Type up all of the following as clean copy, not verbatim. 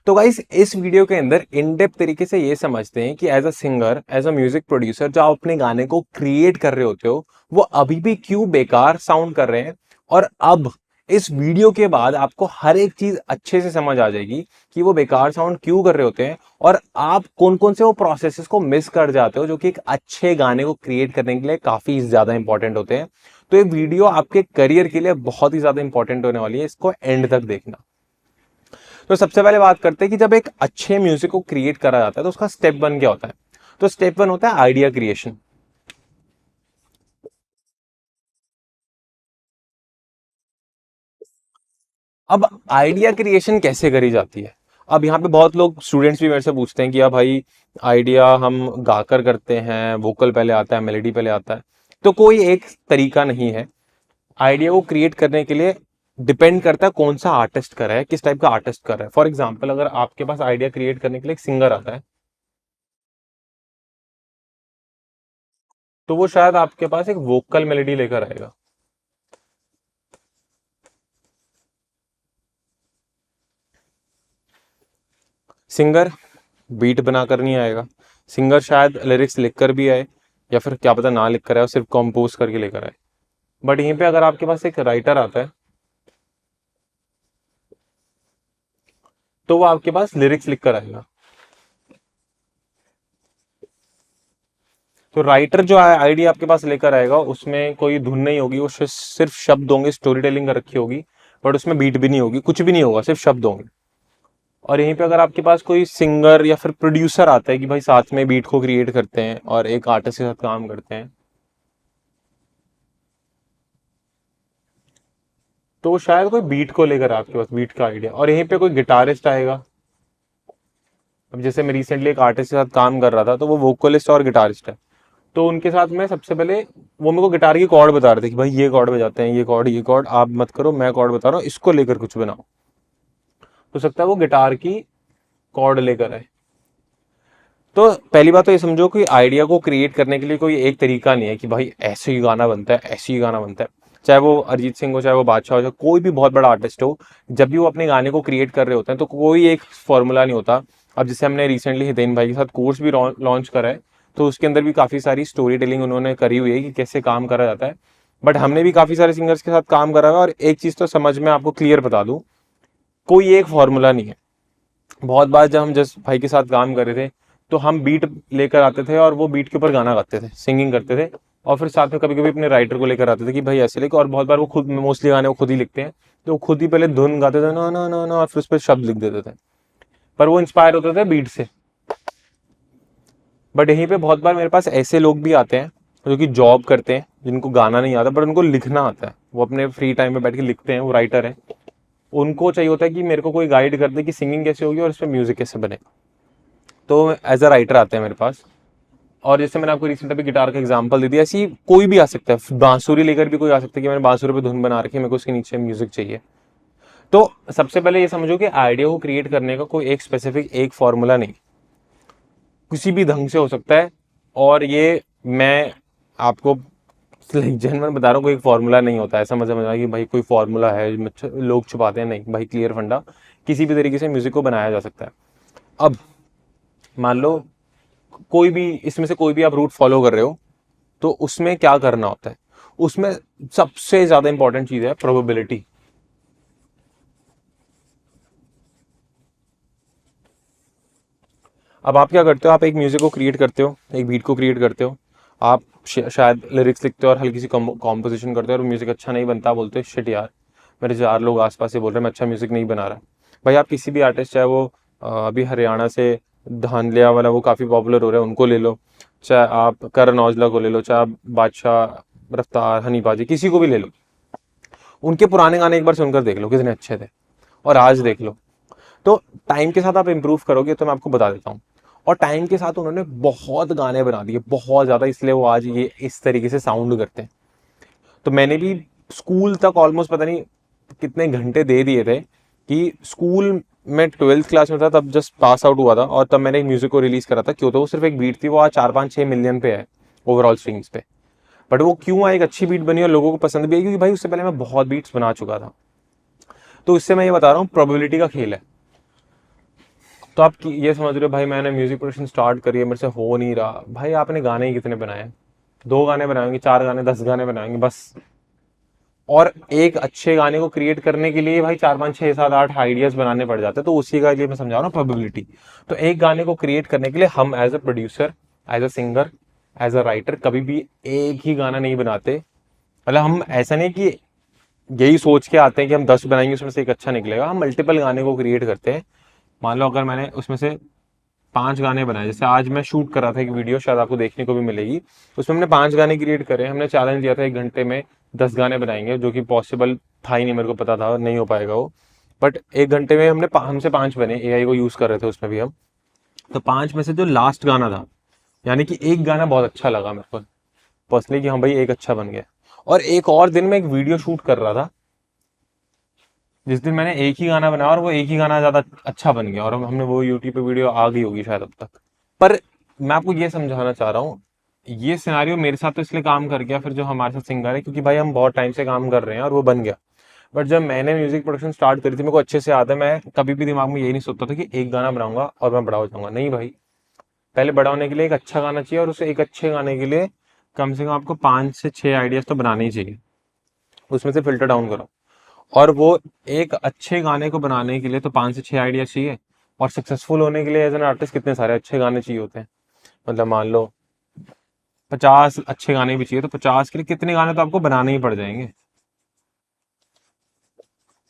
तो गाइस इस वीडियो के अंदर इन डेप्थ तरीके से ये समझते हैं कि as a singer, as a music producer, जो आप अपने गाने को क्रिएट कर रहे होते हो वो अभी भी क्यों बेकार साउंड कर रहे हैं। और अब इस वीडियो के बाद आपको हर एक चीज अच्छे से समझ आ जाएगी कि वो बेकार साउंड क्यों कर रहे होते हैं और आप कौन कौन से वो प्रोसेसेस को मिस कर जाते हो जो कि एक अच्छे गाने को क्रिएट करने के लिए काफी ज्यादा इंपॉर्टेंट होते हैं। तो ये वीडियो आपके करियर के लिए बहुत ही ज्यादा इंपॉर्टेंट होने वाली है, इसको एंड तक देखना। तो सबसे पहले बात करते हैं कि जब एक अच्छे म्यूजिक को क्रिएट करा जाता है तो उसका स्टेप वन क्या होता है। तो स्टेप वन होता है आइडिया क्रिएशन। अब आइडिया क्रिएशन कैसे करी जाती है। अब यहाँ पे बहुत लोग स्टूडेंट्स भी मेरे से पूछते हैं कि यार भाई आइडिया हम गाकर करते हैं, वोकल पहले आता है, मेलोडी पहले आता है। तो कोई एक तरीका नहीं है आइडिया को क्रिएट करने के लिए। डिपेंड करता है कौन सा आर्टिस्ट कर रहा है, किस टाइप का आर्टिस्ट कर रहा है। फॉर एग्जाम्पल अगर आपके पास आइडिया क्रिएट करने के लिए एक सिंगर आता है तो वो शायद आपके पास एक वोकल मेलोडी लेकर आएगा। सिंगर बीट बनाकर नहीं आएगा। सिंगर शायद लिरिक्स लिखकर भी आए या फिर क्या पता ना लिख कर आए और सिर्फ कंपोज करके लेकर आए। बट यहीं पे अगर आपके पास एक राइटर आता है तो वो आपके पास लिरिक्स लिख कर आएगा। तो राइटर जो आइडिया आपके पास लेकर आएगा उसमें कोई धुन नहीं होगी, वो सिर्फ शब्द होंगे, स्टोरी टेलिंग कर रखी होगी। बट उसमें बीट भी नहीं होगी, कुछ भी नहीं होगा, सिर्फ शब्द होंगे। और यहीं पे अगर आपके पास कोई सिंगर या फिर प्रोड्यूसर आता है कि भाई साथ में बीट को क्रिएट करते हैं और एक आर्टिस्ट के साथ काम करते हैं, तो शायद कोई बीट को लेकर आपके पास बीट का आइडिया। और यहीं पे कोई गिटारिस्ट आएगा। अब जैसे मैं रिसेंटली एक आर्टिस्ट के साथ काम कर रहा था तो वो वोकलिस्ट और गिटारिस्ट है। तो उनके साथ मैं सबसे पहले वो मेरे को गिटार की कॉर्ड बता रहे थे कि भाई ये कॉर्ड बजाते हैं, ये कॉर्ड आप मत करो, मैं कॉर्ड बता रहा हूँ, इसको लेकर कुछ बनाओ। हो सकता है वो गिटार की कॉर्ड लेकर आए। तो पहली बात तो ये समझो कि आइडिया को क्रिएट करने के लिए कोई एक तरीका नहीं है कि भाई ऐसे ही गाना बनता है, ऐसे ही गाना बनता है। चाहे वो अरिजीत सिंह हो, चाहे वो बादशाह हो, चाहे कोई भी बहुत बड़ा आर्टिस्ट हो, जब भी वो अपने गाने को क्रिएट कर रहे होते हैं तो कोई एक फॉर्मूला नहीं होता। अब जैसे हमने रिसेंटली हितेन भाई के साथ कोर्स भी लॉन्च करा है तो उसके अंदर भी काफ़ी सारी स्टोरी टेलिंग उन्होंने करी हुई है कि कैसे काम करा जाता है। बट हमने भी काफ़ी सारे सिंगर्स के साथ काम करा हुआ है और एक चीज़ तो समझ में आपको क्लियर बता दूँ, कोई एक फॉर्मूला नहीं है। बहुत बार जब हम जस्ट भाई के साथ काम कर रहे थे तो हम बीट लेकर आते थे और वो बीट के ऊपर गाना गाते थे, सिंगिंग करते थे। और फिर साथ में कभी कभी अपने राइटर को लेकर आते थे कि भाई ऐसे लिखो। और बहुत बार वो खुद मोस्टली गाने वो खुद ही लिखते हैं तो वो खुद ही पहले धुन गाते थे ना ना ना ना और फिर उस पर शब्द लिख देते थे। पर वो इंस्पायर होते थे बीट से। बट यहीं पे बहुत बार मेरे पास ऐसे लोग भी आते हैं जो कि जॉब करते हैं, जिनको गाना नहीं आता बट उनको लिखना आता है। वो अपने फ्री टाइम में बैठ के लिखते हैं, वो राइटर है। उनको चाहिए होता है कि मेरे को कोई गाइड कर दे कि सिंगिंग कैसे होगी और इस पर म्यूजिक कैसे बने। तो एज अ राइटर आते हैं मेरे पास। और जैसे मैंने आपको रिसेंट अभी गिटार का एग्जांपल दे दिया, ऐसी कोई भी आ सकता है, बांसुरी लेकर भी कोई आ सकता है कि मैंने बांसुरी पे धुन बना रखी है, मेरे को उसके नीचे म्यूजिक चाहिए। तो सबसे पहले ये समझो कि आइडिया को क्रिएट करने का कोई एक स्पेसिफिक एक फॉर्मूला नहीं, किसी भी ढंग से हो सकता है। और ये मैं आपको जेन्युइन बता रहा हूँ, कोई एक फॉर्मूला नहीं होता है। ऐसा मजा मजा कि भाई कोई फॉर्मूला है लोग छुपाते हैं, नहीं भाई, क्लियर फंडा, किसी भी तरीके से म्यूजिक को बनाया जा सकता है। अब मान लो कोई भी इसमें से कोई भी आप रूट फॉलो कर रहे हो तो उसमें क्या करना होता है। उसमें सबसे ज्यादा इंपॉर्टेंट चीज है प्रोबेबिलिटी। अब आप क्या करते हो, आप एक म्यूजिक को क्रिएट करते हो, एक बीट को क्रिएट करते हो, आप शायद लिरिक्स लिखते हो और हल्की सी कॉम्पोजिशन करते हो और म्यूजिक अच्छा नहीं बनता, बोलते हो शिट यार, मेरे 4 लोग आसपास से बोल रहे हैं मैं अच्छा म्यूजिक नहीं बना रहा। भाई आप किसी भी आर्टिस्ट, चाहे वो अभी हरियाणा से धानलिया वाला वो काफ़ी पॉपुलर हो रहा है, उनको ले लो, चाहे आप करण औजला को ले लो, चाहे आप बादशाह, रफ्तार, हनी पाजी, किसी को भी ले लो। उनके पुराने गाने एक बार सुनकर देख लो कितने अच्छे थे और आज देख लो। तो टाइम के साथ आप इम्प्रूव करोगे, तो मैं आपको बता देता हूँ। और टाइम के साथ उन्होंने बहुत गाने बना दिए, बहुत ज़्यादा, इसलिए वो आज ये इस तरीके से साउंड करते हैं। तो मैंने भी स्कूल तक ऑलमोस्ट पता नहीं कितने घंटे दे दिए थे कि स्कूल में 12th क्लास में था, तब जस्ट पास आउट हुआ था और तब मैंने एक म्यूजिक को रिलीज करा था। क्यों? तो वो सिर्फ एक बीट थी, वो आज 4-5-6 मिलियन पे है ओवरऑल स्ट्रीम्स पे। बट वो क्यों आई, एक अच्छी बीट बनी और लोगों को पसंद भी आई, क्योंकि भाई उससे पहले मैं बहुत बीट्स बना चुका था। तो इससे मैं ये बता रहा हूँ, प्रोबेबिलिटी का खेल है। तो आप ये समझ रहे हो भाई मैंने म्यूजिक प्रोडक्शन स्टार्ट करी है, मेरे से हो नहीं रहा। भाई आपने गाने ही कितने बनाए? 2 गाने बनाएंगे, 4 गाने, 10 गाने बनाएंगे बस। और एक अच्छे गाने को क्रिएट करने के लिए भाई 4 5 6 7 8 आइडियाज बनाने पड़ जाते हैं। तो उसी का लिए मैं समझा रहा हूँ प्रोबेबिलिटी। तो एक गाने को क्रिएट करने के लिए हम as a producer, as a singer, as a writer कभी भी एक ही गाना नहीं बनाते। मतलब हम ऐसा नहीं कि यही सोच के आते हैं कि हम 10 बनाएंगे उसमें से एक अच्छा निकलेगा। हम मल्टीपल गाने को क्रिएट करते हैं। मान लो अगर मैंने उसमें से 5 गाने बनाए, जैसे आज मैं शूट कर रहा था एक वीडियो, शायद आपको देखने को भी मिलेगी, उसमें हमने 5 गाने क्रिएट करे। हमने चैलेंज दिया था 1 घंटे में 10 गाने बनाएंगे, जो कि पॉसिबल था ही नहीं, मेरे को पता था नहीं हो पाएगा वो। बट 1 घंटे में हमसे 5 बने, एआई को यूज कर रहे थे उसमें भी हम। तो 5 में से जो लास्ट गाना था, यानी कि एक गाना बहुत अच्छा लगा मेरे को पर्सनली कि हाँ भाई एक अच्छा बन गया। और एक और दिन में एक वीडियो शूट कर रहा था, जिस दिन मैंने एक ही गाना बनाया और वो एक ही गाना ज्यादा अच्छा बन गया, और हमने वो यूट्यूब पे वीडियो आ गई होगी शायद अब तक। पर मैं आपको ये समझाना चाह रहा हूँ, ये सिनारियो मेरे साथ तो इसलिए काम कर गया फिर जो हमारे साथ सिंगर है, क्योंकि भाई हम बहुत टाइम से काम कर रहे हैं और वो बन गया। बट जब मैंने म्यूजिक प्रोडक्शन स्टार्ट करी थी, मेरे को अच्छे से याद है, मैं कभी भी दिमाग में यही नहीं सोचता था कि एक गाना बनाऊंगा और मैं बड़ा हो जाऊंगा। नहीं भाई, पहले बड़ा होने के लिए एक अच्छा गाना चाहिए, और उसे एक अच्छे गाने के लिए कम से कम आपको 5 से 6 आइडियाज तो बनाने ही चाहिए। उसमें से फिल्टर डाउन करो। और वो एक अच्छे गाने को बनाने के लिए तो 5 से 6 आइडिया चाहिए। और सक्सेसफुल होने के लिए एज एन आर्टिस्ट कितने सारे अच्छे गाने चाहिए होते हैं। मतलब मान लो 50 अच्छे गाने भी चाहिए, तो 50 के लिए कितने गाने तो आपको बनाने ही पड़ जाएंगे।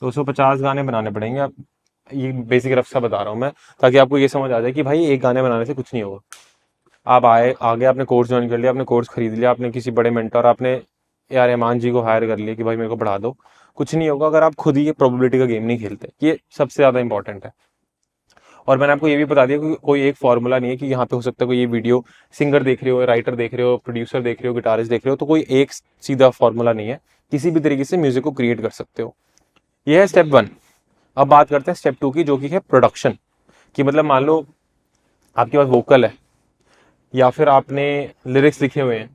250 गाने बनाने पड़ेंगे आप। ये बेसिक रफ सा बता रहा हूँ मैं, ताकि आपको ये समझ आ जाए कि भाई एक गाने बनाने से कुछ नहीं होगा। आप आए आगे, आपने कोर्स ज्वाइन कर लिया, आपने कोर्स खरीद लिया, आपने किसी बड़े मेंटर, आपने यार रहमान जी को हायर कर लिया कि भाई मेरे को पढ़ा दो, कुछ नहीं होगा अगर आप खुद ही ये प्रोबेबिलिटी का गेम नहीं खेलते। ये सबसे ज्यादा इंपॉर्टेंट है। और मैंने आपको ये भी बता दिया कि कोई एक फॉर्मूला नहीं है कि यहाँ पे हो सकता है कोई ये वीडियो सिंगर देख रहे हो, राइटर देख रहे हो, प्रोड्यूसर देख रहे हो, गिटारिस्ट देख रहे हो, तो कोई एक सीधा फॉर्मूला नहीं है। किसी भी तरीके से म्यूजिक को क्रिएट कर सकते हो। ये है स्टेप 1। अब बात करते हैं स्टेप 2 की, जो कि है प्रोडक्शन की। मतलब मान लो आपके पास वोकल है, या फिर आपने लिरिक्स लिखे हुए हैं,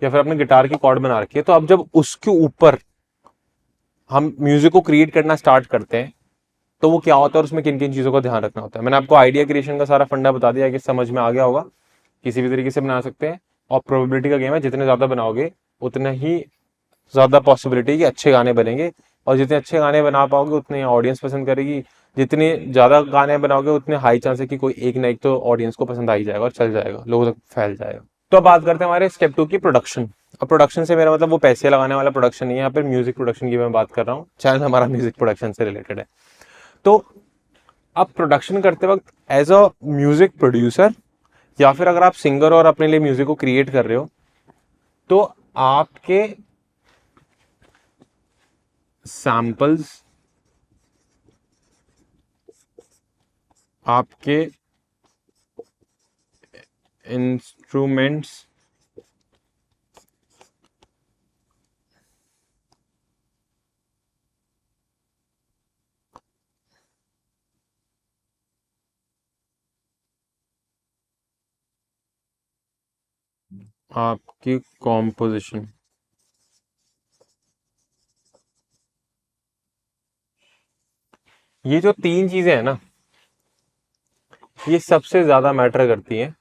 या फिर आपने गिटार की कॉर्ड बना रखी है, तो अब जब उसके ऊपर हम म्यूजिक को क्रिएट करना स्टार्ट करते हैं, तो वो क्या होता है और उसमें किन किन चीजों का ध्यान रखना होता है। मैंने आपको आइडिया क्रिएशन का सारा फंडा बता दिया कि समझ में आ गया होगा। किसी भी तरीके से बना सकते हैं, और प्रोबेबिलिटी का गेम है, जितने ज्यादा बनाओगे उतना ही ज्यादा पॉसिबिलिटी कि अच्छे गाने बनेंगे। और जितने अच्छे गाने बना पाओगे उतने ऑडियंस पसंद करेगी। जितने ज्यादा गाने बनाओगे उतने हाई चांस है कि कोई एक ना एक तो ऑडियंस को पसंद आ ही जाएगा और चल जाएगा, लोगों तक फैल जाएगा। तो अब बात करते हैं हमारे स्टेप 2 की, प्रोडक्शन। अब प्रोडक्शन से मेरा मतलब वो पैसे लगाने वाला प्रोडक्शन नहीं है, यहाँ पे म्यूजिक प्रोडक्शन की मैं बात कर रहा हूँ। चैनल हमारा म्यूजिक प्रोडक्शन से रिलेटेड है। तो अब प्रोडक्शन करते वक्त एज अ म्यूजिक प्रोड्यूसर, या फिर अगर आप सिंगर और अपने लिए म्यूजिक को क्रिएट कर रहे हो, तो आपके सैंपल्स, आपके इंस्ट्रूमेंट्स, आपकी कॉम्पोजिशन, ये जो 3 चीजें हैं ना, ये सबसे ज्यादा मैटर करती हैं।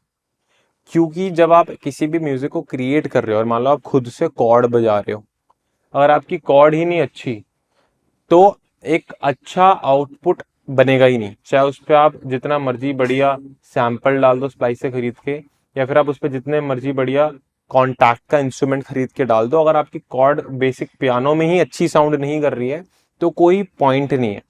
क्योंकि जब आप किसी भी म्यूजिक को क्रिएट कर रहे हो, और मान लो आप खुद से कॉर्ड बजा रहे हो, अगर आपकी कॉर्ड ही नहीं अच्छी, तो एक अच्छा आउटपुट बनेगा ही नहीं। चाहे उस पर आप जितना मर्जी बढ़िया सैंपल डाल दो स्पाइस से खरीद के, या फिर आप उस पर जितने मर्जी बढ़िया कॉन्टैक्ट का इंस्ट्रूमेंट खरीद के डाल दो, अगर आपकी कॉर्ड बेसिक पियानो में ही अच्छी साउंड नहीं कर रही है, तो कोई पॉइंट नहीं है।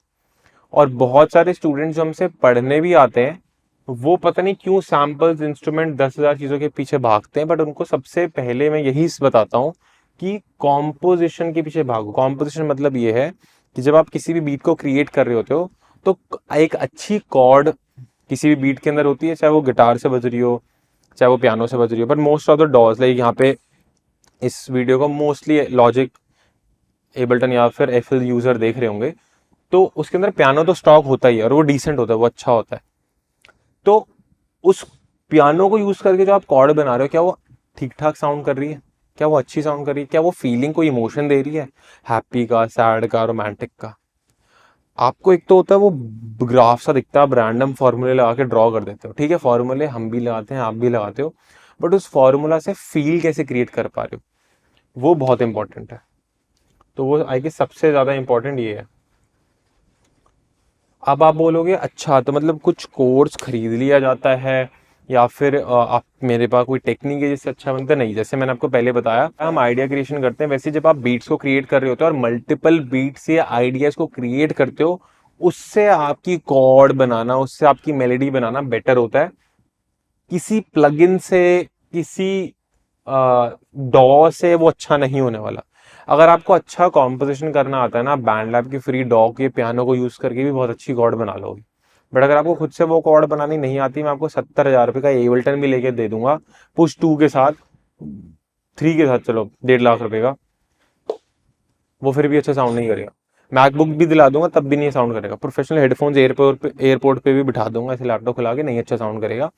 और बहुत सारे स्टूडेंट जो हमसे पढ़ने भी आते हैं, वो पता नहीं क्यों सैम्पल्स, इंस्ट्रूमेंट, 10,000 चीजों के पीछे भागते हैं। बट उनको सबसे पहले मैं यही बताता हूँ कि कॉम्पोजिशन के पीछे भागो। कॉम्पोजिशन मतलब ये है कि जब आप किसी भी बीट को क्रिएट कर रहे होते हो, तो एक अच्छी कॉर्ड किसी भी बीट के अंदर होती है, चाहे वो गिटार से बज रही हो, चाहे वो पियानो से बज रही हो। But most of the DAWs, like यहाँ पे इस वीडियो को मोस्टली लॉजिक, एबल्टन या फिर एफएल यूजर देख रहे होंगे, तो उसके अंदर पियानो तो स्टॉक होता ही है, और वो डिसेंट होता है, वो अच्छा होता है। तो उस पियानो को यूज करके जो आप कॉर्ड बना रहे हो, क्या वो ठीक ठाक साउंड कर रही है? क्या वो अच्छी साउंड कर रही है? क्या वो फीलिंग को इमोशन दे रही है? हैप्पी का, सैड का, रोमांटिक का? आपको एक तो होता है वो ग्राफ सा दिखता है, आप रैंडम फॉर्मूले लगा के ड्रॉ कर देते हो, ठीक है, फॉर्मूले हम भी लगाते हैं, आप भी लगाते हो, बट उस फॉर्मूला से फील कैसे क्रिएट कर पा रहे हो, वो बहुत इंपॉर्टेंट है। तो वो आई गेस सबसे ज्यादा इंपॉर्टेंट ये है। अब आप बोलोगे अच्छा तो मतलब कुछ कोर्स खरीद लिया जाता है या फिर आप मेरे पास कोई टेक्निक है जिससे अच्छा बनता है? नहीं, जैसे मैंने आपको पहले बताया हम आइडिया क्रिएशन करते हैं, वैसे जब आप बीट्स को क्रिएट कर रहे होते हो और मल्टीपल बीट्स या आइडियाज को क्रिएट करते हो, उससे आपकी कॉर्ड बनाना, उससे आपकी मेलोडी बनाना बेटर होता है। किसी प्लगइन से, किसी डॉ से वो अच्छा नहीं होने वाला। अगर आपको अच्छा कॉम्पोजिशन करना आता है ना, बैंड लैब की फ्री डॉ के पियानो को यूज करके भी बहुत अच्छी कॉर्ड बना लोगे। बट अगर आपको खुद से वो कॉर्ड बनानी नहीं आती, मैं आपको 70,000 रुपए का एबल्टन भी लेके दे दूंगा, पुश 2 के साथ, 3 के साथ, चलो 1.5 लाख रुपए का, वो फिर भी अच्छा साउंड नहीं करेगा। मैकबुक भी दिला दूंगा तब भी नहीं साउंड करेगा। प्रोफेशनल हेडफोन्स एयरपोर्ट पे भी बिठा दूंगा ऐसे लैपटॉप खुला के, नहीं अच्छा साउंड करेगा।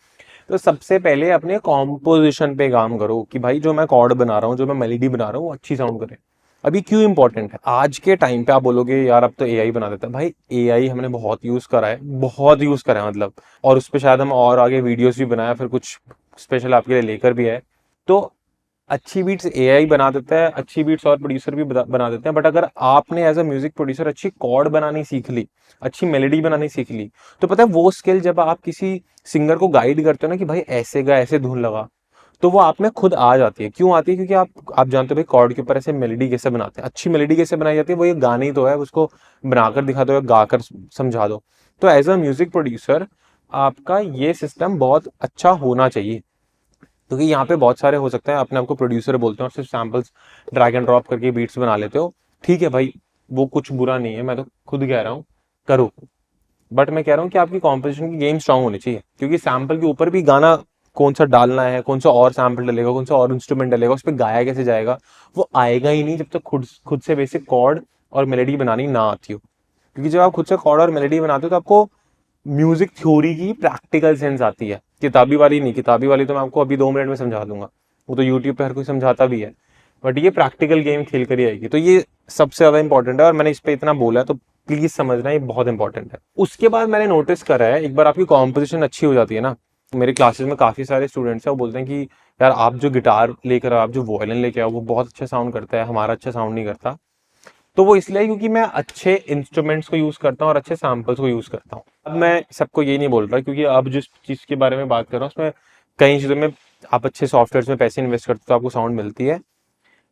तो सबसे पहले अपने कॉम्पोजिशन पे काम करो कि भाई जो मैं कॉर्ड बना रहा हूँ, जो मैं मेलोडी बना रहा हूँ, वो अच्छी साउंड करे। अभी क्यों इंपॉर्टेंट है आज के टाइम पे? आप बोलोगे यार अब तो एआई बना देता है। भाई एआई हमने बहुत यूज करा है, बहुत यूज करा है मतलब, और उस पर शायद हम और आगे वीडियोस भी बनाया, फिर कुछ स्पेशल आपके लिए लेकर भी आए। तो अच्छी बीट्स एआई बना देता है, अच्छी बीट्स और प्रोड्यूसर भी बना देते हैं, बट अगर आपने एज अ म्यूजिक प्रोड्यूसर अच्छी कॉर्ड बनानी सीख ली, अच्छी मेलोडी बनानी सीख ली, तो पता है वो स्किल जब आप किसी सिंगर को गाइड करते हो ना कि भाई ऐसे गा, ऐसे धुन लगा, तो वो आप में खुद आ जाती है। क्यों आती है? क्योंकि आप जानते हो भाई कॉर्ड के ऊपर ऐसे मेलोडी कैसे बनाते हैं, अच्छी मेलोडी कैसे बनाई जाती है, वो ये गाने ही तो है, उसको बनाकर दिखा दो या गाकर समझा दो। तो एज अ म्यूजिक प्रोड्यूसर आपका ये सिस्टम बहुत अच्छा होना चाहिए, क्योंकि यहाँ पे बहुत सारे हो सकते हैं अपने आपको प्रोड्यूसर बोलते हैं और सिर्फ सैम्पल्स ड्रैग एंड ड्रॉप करके बीट्स बना लेते हो। ठीक है भाई, वो कुछ बुरा नहीं है, मैं तो खुद कह रहा हूँ करो, बट मैं कह रहा हूँ कि आपकी कॉम्पोजिशन की गेम स्ट्रांग होनी चाहिए, क्योंकि सैम्पल के ऊपर भी गाना कौन सा डालना है, कौन सा और सैम्पल डलेगा, कौन सा और इंस्ट्रूमेंट डलेगा, उस पर गाया कैसे जाएगा, वो आएगा ही नहीं जब तक खुद खुद से बेसिक कॉर्ड और मेलोडी बनानी ना आती हो। क्योंकि जब आप खुद से कॉर्ड और मेलोडी बनाते हो तो आपको म्यूजिक थ्योरी की प्रैक्टिकल सेंस आती है, किताबी वाली नहीं। किताबी वाली तो मैं आपको अभी 2 मिनट में समझा दूंगा, वो तो यूट्यूब पे हर कोई समझाता भी है, बट ये प्रैक्टिकल गेम खेल कर ही आएगी। तो ये सबसे ज्यादा इंपॉर्टेंट है और मैंने इस पे इतना बोला है तो प्लीज समझना, ये बहुत इंपॉर्टेंट है। उसके बाद मैंने नोटिस करा है, एक बार आपकी कॉम्पोजिशन अच्छी हो जाती है ना, मेरे क्लासेस में काफी सारे स्टूडेंट्स हैं, वो बोलते हैं कि यार आप जो गिटार लेकर आओ, आप जो वायलिन लेके आओ, वो बहुत अच्छा साउंड करता है, हमारा अच्छा साउंड नहीं करता। तो वो इसलिए क्योंकि मैं अच्छे इंस्ट्रूमेंट्स को यूज करता हूँ और अच्छे सैम्पल्स को यूज करता हूँ। अब मैं सबको ये नहीं बोल रहा, क्योंकि अब जिस चीज के बारे में बात कर रहा हूँ उसमें कई चीजों में आप अच्छे सॉफ्टवेयर में पैसे इन्वेस्ट करते हो तो आपको साउंड मिलती है,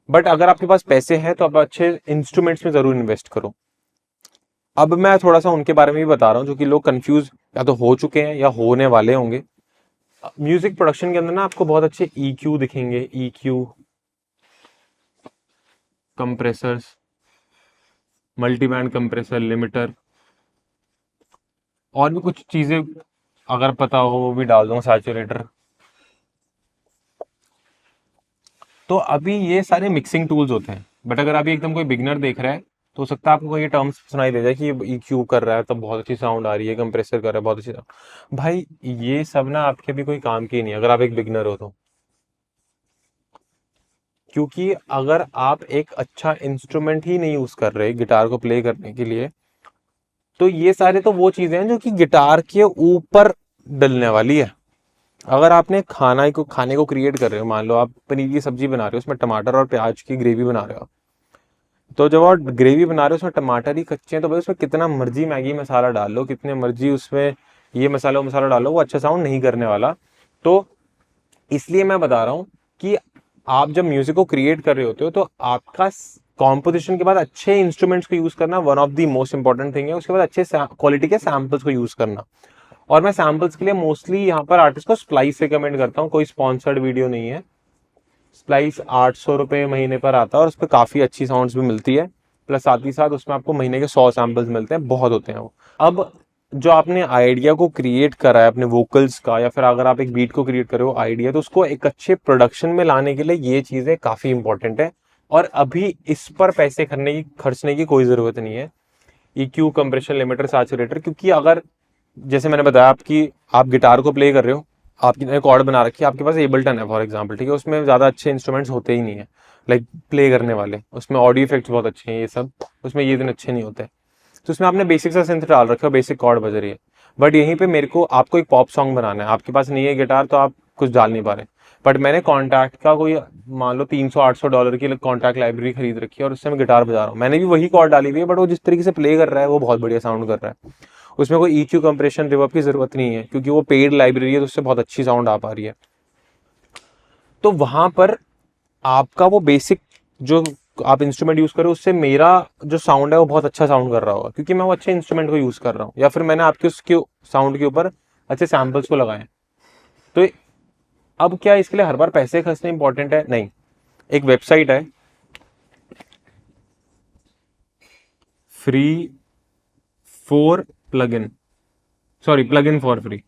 बट अगर आपके पास पैसे हैं तो आप अच्छे इंस्ट्रूमेंट्स में जरूर इन्वेस्ट करो। अब मैं थोड़ा सा उनके बारे में भी बता रहा हूँ जो कि लोग कंफ्यूज या तो हो चुके हैं या होने वाले होंगे। म्यूजिक प्रोडक्शन के अंदर ना आपको बहुत अच्छे EQ दिखेंगे, EQ, compressors, multiband compressor, limiter, और भी कुछ चीजें अगर पता हो वो भी डाल दूंगा, सैचुरेटर। तो अभी ये सारे मिक्सिंग टूल्स होते हैं, बट अगर अभी एकदम कोई बिगनर देख रहा है तो हो सकता है आपको ये टर्म्स सुनाई दे जाए कि ये EQ कर रहा है तो बहुत अच्छी साउंड आ रही है, कंप्रेसर कर रहा है बहुत अच्छी साउंड। भाई ये सब ना आपके भी कोई काम की नहीं अगर आप एक बिगनर हो तो, क्योंकि अगर आप एक अच्छा इंस्ट्रूमेंट ही नहीं यूज कर रहे गिटार को प्ले करने के लिए, तो ये सारे तो वो चीजें हैं जो कि गिटार के ऊपर डलने वाली है। अगर आपने खाने को क्रिएट कर रहे हो, मान लो आप पनीर की सब्जी बना रहे हो, उसमें टमाटर और प्याज की ग्रेवी बना रहे हो, तो जब आप ग्रेवी बना रहे हो उसमें टमाटर ही कच्चे हैं तो भाई उसमें कितना मर्जी मैगी मसाला डाल लो, कितने मर्जी उसमें ये मसाला वो मसाला डालो, वो अच्छा साउंड नहीं करने वाला। तो इसलिए मैं बता रहा हूँ कि आप जब म्यूजिक को क्रिएट कर रहे होते हो तो आपका कॉम्पोजिशन के बाद अच्छे इंस्ट्रूमेंट्स को यूज करना one of the most important thing है। उसके बाद अच्छे क्वालिटी के सैम्पल्स को यूज करना, और मैं सैम्पल्स के लिए मोस्टली यहाँ पर आर्टिस्ट को स्प्लाइस रिकमेंड करता हूँ, कोई स्पॉन्सर्ड वीडियो नहीं है। स्प्लाइस 800 रुपये महीने पर आता है और उस पर काफी अच्छी साउंड्स भी मिलती है, प्लस साथ ही साथ उसमें आपको महीने के 100 सैम्पल्स मिलते हैं, बहुत होते हैं वो। अब जो आपने आइडिया को क्रिएट करा है अपने वोकल्स का, या फिर अगर आप एक बीट को क्रिएट कर रहे हो आइडिया, तो उसको एक अच्छे प्रोडक्शन में लाने के लिए ये चीजें काफी इंपॉर्टेंट है, और अभी इस पर पैसे खर्चने की कोई जरूरत नहीं है। EQ, कंप्रेशन, लिमिटर, सैचुरेटर, क्योंकि अगर जैसे मैंने बताया आपकी, आप गिटार को प्ले कर रहे हो, आपकी कॉर्ड बना रखी है, आपके पास एबल्टन है फॉर एग्जांपल, ठीक है, उसमें ज्यादा अच्छे इंस्ट्रूमेंट्स होते ही नहीं है लाइक प्ले करने वाले, उसमें ऑडियो इफेक्ट्स बहुत अच्छे हैं ये सब, उसमें ये दिन अच्छे नहीं होते। तो उसमें आपने बेसिक सा सिंथ डाल रखा है, बेसिक कॉर्ड बज रही है। बट यहीं पे मेरे को आपको एक पॉप सॉन्ग बनाना है, आपके पास नहीं है गिटार तो आप कुछ डाल नहीं पा रहे। बट मैंने कॉन्टैक्ट का कोई मान लो $300-800 की कॉन्टैक्ट लाइब्रेरी खरीद रखी है और उससे मैं गिटार बजा रहा हूँ। मैंने भी वही कॉर्ड डाली हुई है, बट वो जिस तरीके से प्ले कर रहा है वो बहुत बढ़िया साउंड कर रहा है। उसमें कोई EQ कंप्रेशन रिवर्ब की जरूरत नहीं है, क्योंकि वो पेड लाइब्रेरी है, तो उससे बहुत अच्छी साउंड आ पा रही है। तो वहां पर आपका वो बेसिक जो आप इंस्ट्रूमेंट यूज करो, उससे मेरा जो साउंड है वो बहुत अच्छा साउंड कर रहा होगा, क्योंकि मैं वो अच्छे इंस्ट्रूमेंट को यूज कर रहा हूँ, या फिर मैंने आपके उसके साउंड के ऊपर अच्छे सैम्पल्स को लगाए। तो अब क्या इसके लिए हर बार पैसे खर्चने इंपॉर्टेंट है? नहीं। एक वेबसाइट है free for plugin, sorry plugin for free,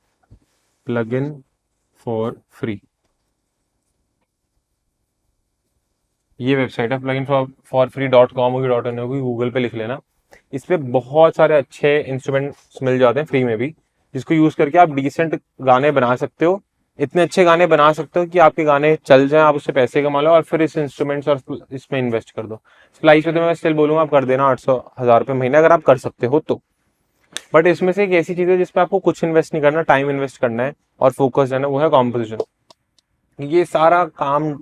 plugin for free, ये वेबसाइट है प्लगइन फॉर फ्री .com होगी, .in होगी, गूगल पे लिख लेना। इस पे बहुत सारे अच्छे इंस्ट्रूमेंट्स मिल जाते हैं फ्री में भी, जिसको यूज करके आप डिसेंट गाने बना सकते हो। इतने अच्छे गाने बना सकते हो कि आपके गाने चल जाएं, आप उससे पैसे कमा लो और फिर इस इंस्ट्रूमेंट्स और इसमें इन्वेस्ट कर दो। स्प्लाइस पे तो मैं स्टिल बोलूंगा आप कर देना 800-1000 रुपये महीने, अगर आप कर सकते हो तो। बट इसमें से एक ऐसी चीज है जिसपे आपको कुछ इन्वेस्ट नहीं करना, टाइम इन्वेस्ट करना है और फोकस रहना, वो है कॉम्पोजिशन। ये सारा काम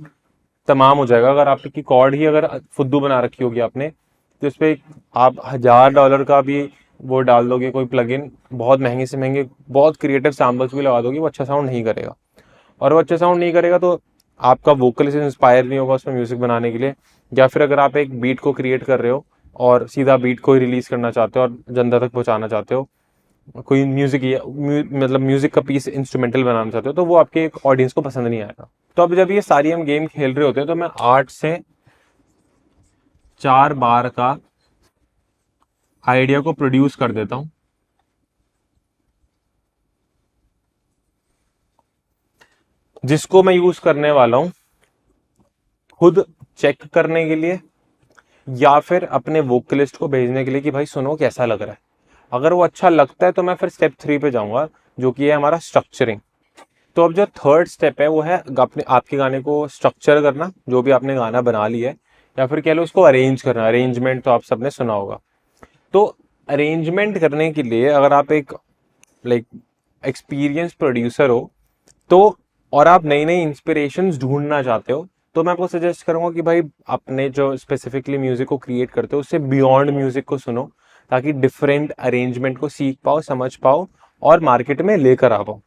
तमाम हो जाएगा अगर आपकी कॉर्ड ही अगर फुद्दू बना रखी होगी आपने, तो इस पे आप $1000 का भी वो डाल दोगे कोई प्लगइन, बहुत महंगे से महंगे बहुत क्रिएटिव सैम्पल्स भी लगा दोगे, वो अच्छा साउंड नहीं करेगा। और वो अच्छा साउंड नहीं करेगा तो आपका वोकलिस्ट इंस्पायर नहीं होगा उसमें म्यूजिक बनाने के लिए। या फिर अगर आप एक बीट को क्रिएट कर रहे हो और सीधा बीट को ही रिलीज करना चाहते हो और जनता तक पहुंचाना चाहते हो, कोई म्यूजिक मतलब म्यूजिक का पीस इंस्ट्रूमेंटल बनाना चाहते हो, तो वो आपके ऑडियंस को पसंद नहीं आएगा। तो अब जब ये सारी हम गेम खेल रहे होते हैं तो मैं 8 से 4 बार का आइडिया को प्रोड्यूस कर देता हूं, जिसको मैं यूज करने वाला हूं खुद चेक करने के लिए या फिर अपने वोकलिस्ट को भेजने के लिए कि भाई सुनो कैसा लग रहा है। अगर वो अच्छा लगता है तो मैं फिर स्टेप 3 पे जाऊंगा, जो कि है हमारा स्ट्रक्चरिंग। तो अब जो थर्ड स्टेप है वो है अपने आपके गाने को स्ट्रक्चर करना, जो भी आपने गाना बना लिया है, या फिर कह लो उसको अरेंज करना। अरेंजमेंट तो आप सबने सुना होगा। तो अरेंजमेंट करने के लिए अगर आप एक लाइक एक्सपीरियंस प्रोड्यूसर हो तो, और आप नई नई इंस्पिरेशंस ढूंढना चाहते हो, तो मैं आपको सजेस्ट करूंगा कि भाई अपने जो स्पेसिफिकली म्यूजिक को क्रिएट करते हो उससे बियॉन्ड म्यूजिक को सुनो, ताकि डिफरेंट अरेंजमेंट को सीख पाओ, समझ पाओ और मार्केट में लेकर आ पाओ।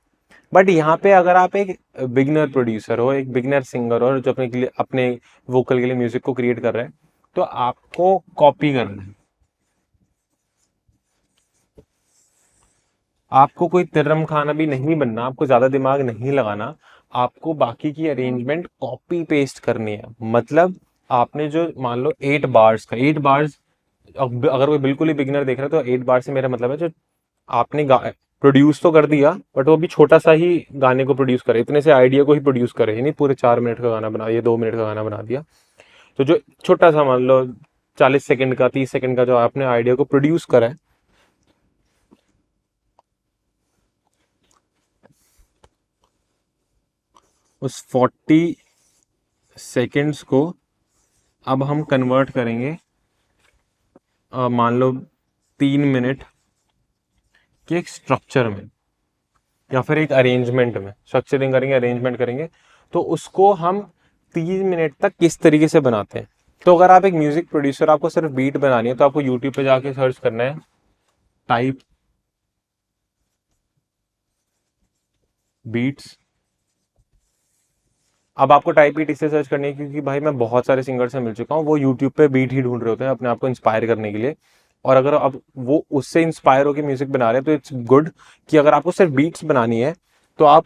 बट यहाँ पे अगर आप एक बिगनर प्रोड्यूसर हो, एक बिगनर सिंगर हो जो अपने के लिए अपने वोकल के लिए म्यूजिक को क्रिएट कर रहे हैं, तो आपको कॉपी करना है। आपको कोई तिरम खाना भी नहीं बनना, आपको ज्यादा दिमाग नहीं लगाना। आपको बाकी की अरेंजमेंट कॉपी पेस्ट करनी है। मतलब आपने जो मान लो 8 बार्स का 8 बार्स, अगर कोई बिल्कुल ही बिगिनर देख रहा है तो 8 बार से मेरा मतलब है जो आपने प्रोड्यूस तो कर दिया, बट वो भी छोटा सा ही गाने को प्रोड्यूस करे, इतने से आइडिया को ही प्रोड्यूस करे, नहीं पूरे 4 मिनट का गाना बना दिया, 2 मिनट का गाना बना दिया। तो जो छोटा सा मान लो 40 सेकंड का 30 सेकंड का जो आपने आइडिया को प्रोड्यूस करा है, उस 40 सेकेंड्स को अब हम कन्वर्ट करेंगे मान लो 3 मिनट के एक स्ट्रक्चर में या फिर एक अरेंजमेंट में। स्ट्रक्चरिंग करेंगे, अरेंजमेंट करेंगे, तो उसको हम 3 मिनट तक किस तरीके से बनाते हैं। तो अगर आप एक म्यूजिक प्रोड्यूसर, आपको सिर्फ बीट बनानी है, तो आपको यूट्यूब पे जाके सर्च करना है टाइप बीट्स। अब आपको टाइप बीट इससे सर्च करनी है क्योंकि भाई मैं बहुत सारे सिंगर से मिल चुका हूँ, वो यूट्यूब पे बीट ही ढूंढ रहे होते हैं अपने आप को इंस्पायर करने के लिए। और अगर अब वो उससे इंस्पायर होकर म्यूजिक बना रहे हैं तो इट्स गुड कि अगर आपको सिर्फ बीट्स बनानी है तो आप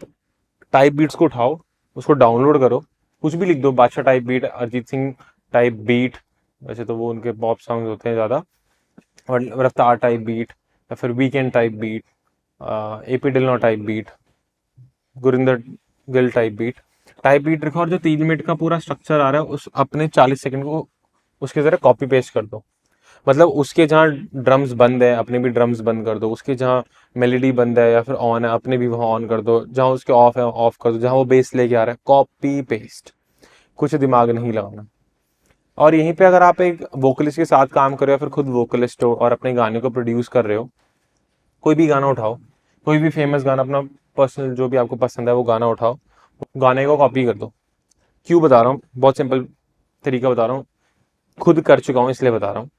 टाइप बीट्स को उठाओ, उसको डाउनलोड करो, कुछ भी लिख दो, Badshah type beat, Arijit Singh type beat, वैसे तो वो उनके पॉप सॉन्ग्स होते हैं ज़्यादा, और रफ्तार टाइप बीट, या फिर Weeknd type beat, AP Dhillon type beat, Gurinder Gill type beat. Type beat रखो और जो 3 मिनट का पूरा स्ट्रक्चर आ रहा है उस अपने 40 सेकंड को उसके जरा कॉपी पेस्ट कर दो। मतलब उसके जहाँ ड्रम्स बंद है अपने भी ड्रम्स बंद कर दो, उसके जहाँ मेलेडी बंद है या फिर ऑन है अपने भी वहाँ ऑन कर दो, जहाँ उसके ऑफ है ऑफ कर दो, जहाँ वो बेस लेके आ रहा है कॉपी पेस्ट, कुछ दिमाग नहीं लगाना। और यहीं पे अगर आप एक वोकलिस्ट के साथ काम कर रहे हो, फिर खुद वोकलिस्ट हो और अपने गाने को प्रोड्यूस कर रहे हो, कोई भी गाना उठाओ, कोई भी फेमस गाना अपना पर्सनल जो भी आपको पसंद है वो गाना उठाओ, गाने को कॉपी कर दो। क्यों बता रहा हूँ, बहुत सिंपल तरीका बता रहा हूँ, खुद कर चुका हूँ इसलिए बता रहा हूँ।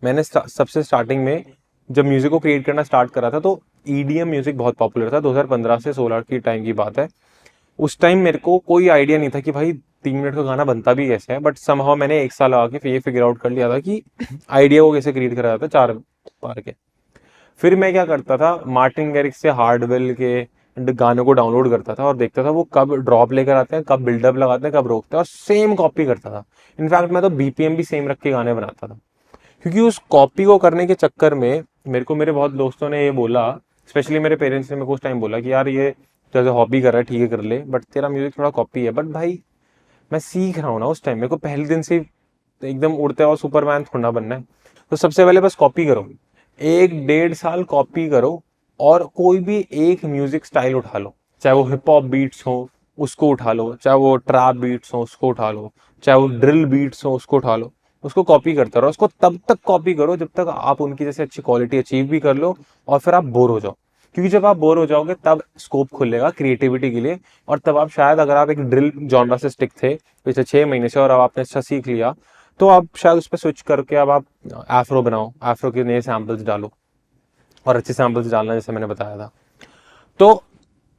मैंने सबसे स्टार्टिंग में जब म्यूजिक को क्रिएट करना स्टार्ट करा था तो ईडीएम म्यूजिक बहुत पॉपुलर था, 2015 से 16 की टाइम की बात है। उस टाइम मेरे को कोई आइडिया नहीं था कि भाई 3 मिनट का गाना बनता भी कैसे है, बट समहाउ मैंने 1 साल लगा के ये फिगर आउट कर लिया था कि आइडिया को कैसे क्रिएट करा जाता है 4 बार के। फिर मैं क्या करता था, मार्टिन गैरिक्स से हार्डवेल के गानों को डाउनलोड करता था और देखता था वो कब ड्रॉप लेकर आते हैं, कब बिल्डअप लगाते हैं, कब रोकते हैं, और सेम कॉपी करता था। इनफैक्ट मैं तो बीपीएम भी सेम रख के गाने बनाता था, क्योंकि उस कॉपी को करने के चक्कर में मेरे को मेरे बहुत दोस्तों ने ये बोला, स्पेशली मेरे पेरेंट्स ने मेरे को उस टाइम बोला कि यार ये जैसे हॉबी कर रहा है ठीक है कर ले, बट तेरा म्यूजिक थोड़ा कॉपी है। बट भाई मैं सीख रहा हूँ ना, उस टाइम मेरे को पहले दिन से एकदम उड़ते हुआ सुपरमैन थोड़ा बनना है। तो सबसे पहले बस कॉपी करो, 1-1.5 साल कॉपी करो, और कोई भी एक म्यूजिक स्टाइल उठा लो, चाहे वो हिप हॉप बीट्स हो उसको उठा लो, चाहे वो ट्रैप बीट्स हो उसको उठा लो, चाहे वो ड्रिल बीट्स हो उसको उठा लो, उसको कॉपी करते रहो। उसको तब तक कॉपी करो जब तक आप उनकी जैसे अच्छी क्वालिटी अचीव भी कर लो, और फिर आप बोर हो जाओ। क्योंकि जब आप बोर हो जाओगे तब स्कोप खुलेगा क्रिएटिविटी के लिए, और तब आप शायद, अगर आप एक ड्रिल जॉनरा से स्टिक थे पिछले 6 महीने से और अब आपने अच्छा सीख लिया, तो आप शायद उस पर स्विच करके अब आप एफ्रो बनाओ, एफ्रो के नए सैम्पल्स डालो, और अच्छे सैम्पल्स डालना जैसे मैंने बताया था। तो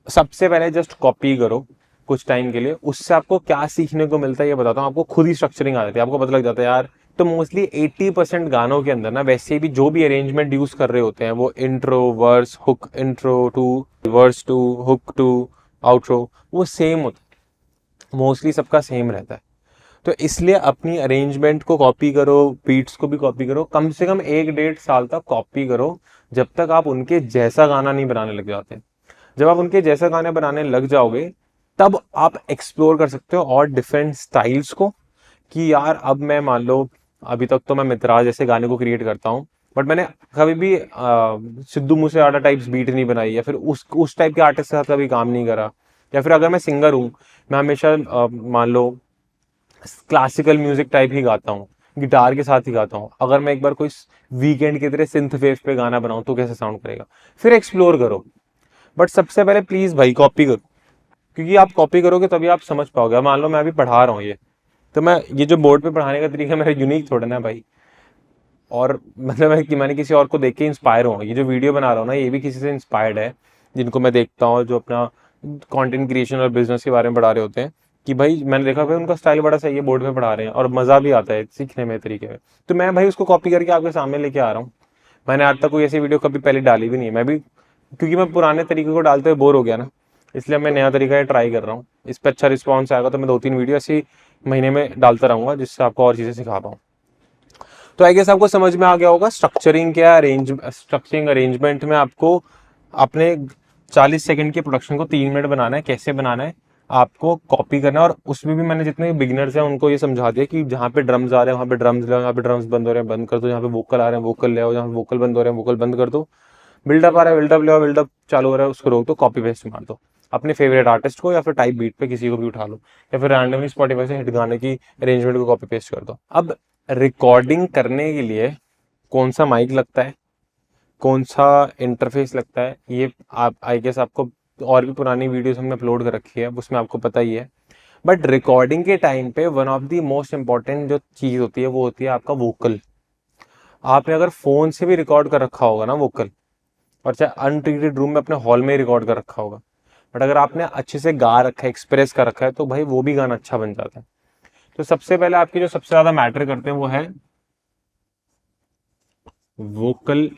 सबसे पहले जस्ट कॉपी करो कुछ टाइम के लिए। उससे आपको क्या सीखने को मिलता है ये बताता हूँ, आपको खुद ही स्ट्रक्चरिंग आ जाती है, आपको पता लग जाता है यार। तो मोस्टली 80% गानों के अंदर ना वैसे भी जो भी अरेंजमेंट यूज कर रहे होते हैं, वो intro verse hook, intro two verse two hook two outro, वो सेम होता है, मोस्टली सबका सेम रहता है। तो इसलिए अपनी अरेंजमेंट को कॉपी करो, बीट्स को भी कॉपी करो, कम से कम 1-1.5 साल तक कॉपी करो, जब तक आप उनके जैसा गाना नहीं बनाने लग जाते। जब आप उनके जैसा गाने बनाने लग जाओगे तब आप एक्सप्लोर कर सकते हो और डिफरेंट स्टाइल्स को, कि यार अब मैं मान लो, अभी तक तो मैं मित्राज जैसे गाने को क्रिएट करता हूँ, बट मैंने कभी भी सिद्धू मूसेवाला टाइप्स बीट नहीं बनाई, या फिर उस टाइप के आर्टिस्ट के साथ कभी काम नहीं करा। या फिर अगर मैं सिंगर हूँ, मैं हमेशा मान लो क्लासिकल म्यूजिक टाइप ही गाता हूँ, गिटार के साथ ही गाता हूँ। अगर मैं एक बार कोई वीकेंड की तरह सिंथ वेव पे गाना बनाऊं तो कैसे साउंड करेगा, फिर एक्सप्लोर करो। बट सबसे पहले प्लीज भाई कॉपी करो, क्योंकि आप कॉपी करोगे तभी आप समझ पाओगे। अब मान लो मैं अभी पढ़ा रहा हूँ ये, तो मैं ये जो बोर्ड पे पढ़ाने का तरीका मेरा यूनिक थोड़ा ना भाई, और मतलब है कि मैंने किसी और को देख के इंस्पायर हुआ। ये जो वीडियो बना रहा हूँ ना, ये भी किसी से इंस्पायर्ड है, जिनको मैं देखता हूँ जो अपना कंटेंट क्रिएशन और बिजनेस के बारे में पढ़ा रहे होते हैं, कि भाई मैंने देखा भाई उनका स्टाइल बड़ा सही है, बोर्ड पे पढ़ा रहे हैं और मजा भी आता है सीखने में तरीके में, तो मैं भाई उसको कॉपी करके आपके सामने लेके आ रहा हूँ। मैंने आज तक कोई ऐसी वीडियो कभी पहले डाली भी नहीं है, मैं भी क्योंकि मैं पुराने तरीके को डालते हुए बोर हो गया ना, इसलिए मैं नया तरीका ट्राई कर रहा हूँ। इस पर अच्छा रिस्पॉन्स आएगा तो मैं 2-3 वीडियो ऐसी महीने में डालता रहूंगा, जिससे आपको और चीजें सिखा पाऊँ। तो आई गेस आपको समझ में आ गया होगा स्ट्रक्चरिंग क्या, स्ट्रक्चरिंग अरेंजमेंट में आपको अपने 40 सेकंड के प्रोडक्शन को 3 मिनट बनाना है, कैसे बनाना है आपको कॉपी करना है। और उसमें भी मैंने जितने बिगिनर्स हैं उनको ये समझा दिया कि जहाँ पे ड्रम्स आ रहे हैं वहाँ पे ड्रम्स ले आओ, जहाँ पे ड्रम्स बंद हो रहे हैं बंद कर दो, जहाँ पे वोकल आ रहे हैं वोकल ले आओ, जहाँ पे वोकल बंद हो रहे हैं वोकल बंद कर दो, बिल्डअप आ रहा है बिल्डअप ले आओ, बिल्डअप चालू हो रहा है उसको रोक दो, कॉपी पेस्ट मार दो अपने फेवरेट आर्टिस्ट को, या फिर टाइप बीट पे किसी को भी उठा लो, या फिर रैंडमली स्पॉटिफाई से हिट गाने की अरेंजमेंट को कॉपी पेस्ट कर दो। अब रिकॉर्डिंग करने के लिए कौन सा माइक लगता है, कौन सा इंटरफेस लगता है, ये आप आई गेस आपको और भी पुरानी वीडियोस हमने अपलोड कर रखी है, उसमें आपको पता ही है। बट रिकॉर्डिंग के टाइम पे one of the most important जो चीज होती है वो होती है आपका वोकल। आपने अगर फोन से भी रिकॉर्ड कर रखा होगा ना वोकल, और चाहे अनट्रीटेड रूम में अपने हॉल में ही रिकॉर्ड कर रखा होगा, बट अगर आपने अच्छे से गा रखा है, एक्सप्रेस कर रखा है, तो भाई वो भी गाना अच्छा बन जाता है। तो सबसे पहले आपकी जो सबसे ज्यादा मैटर करते हैं वो है वोकल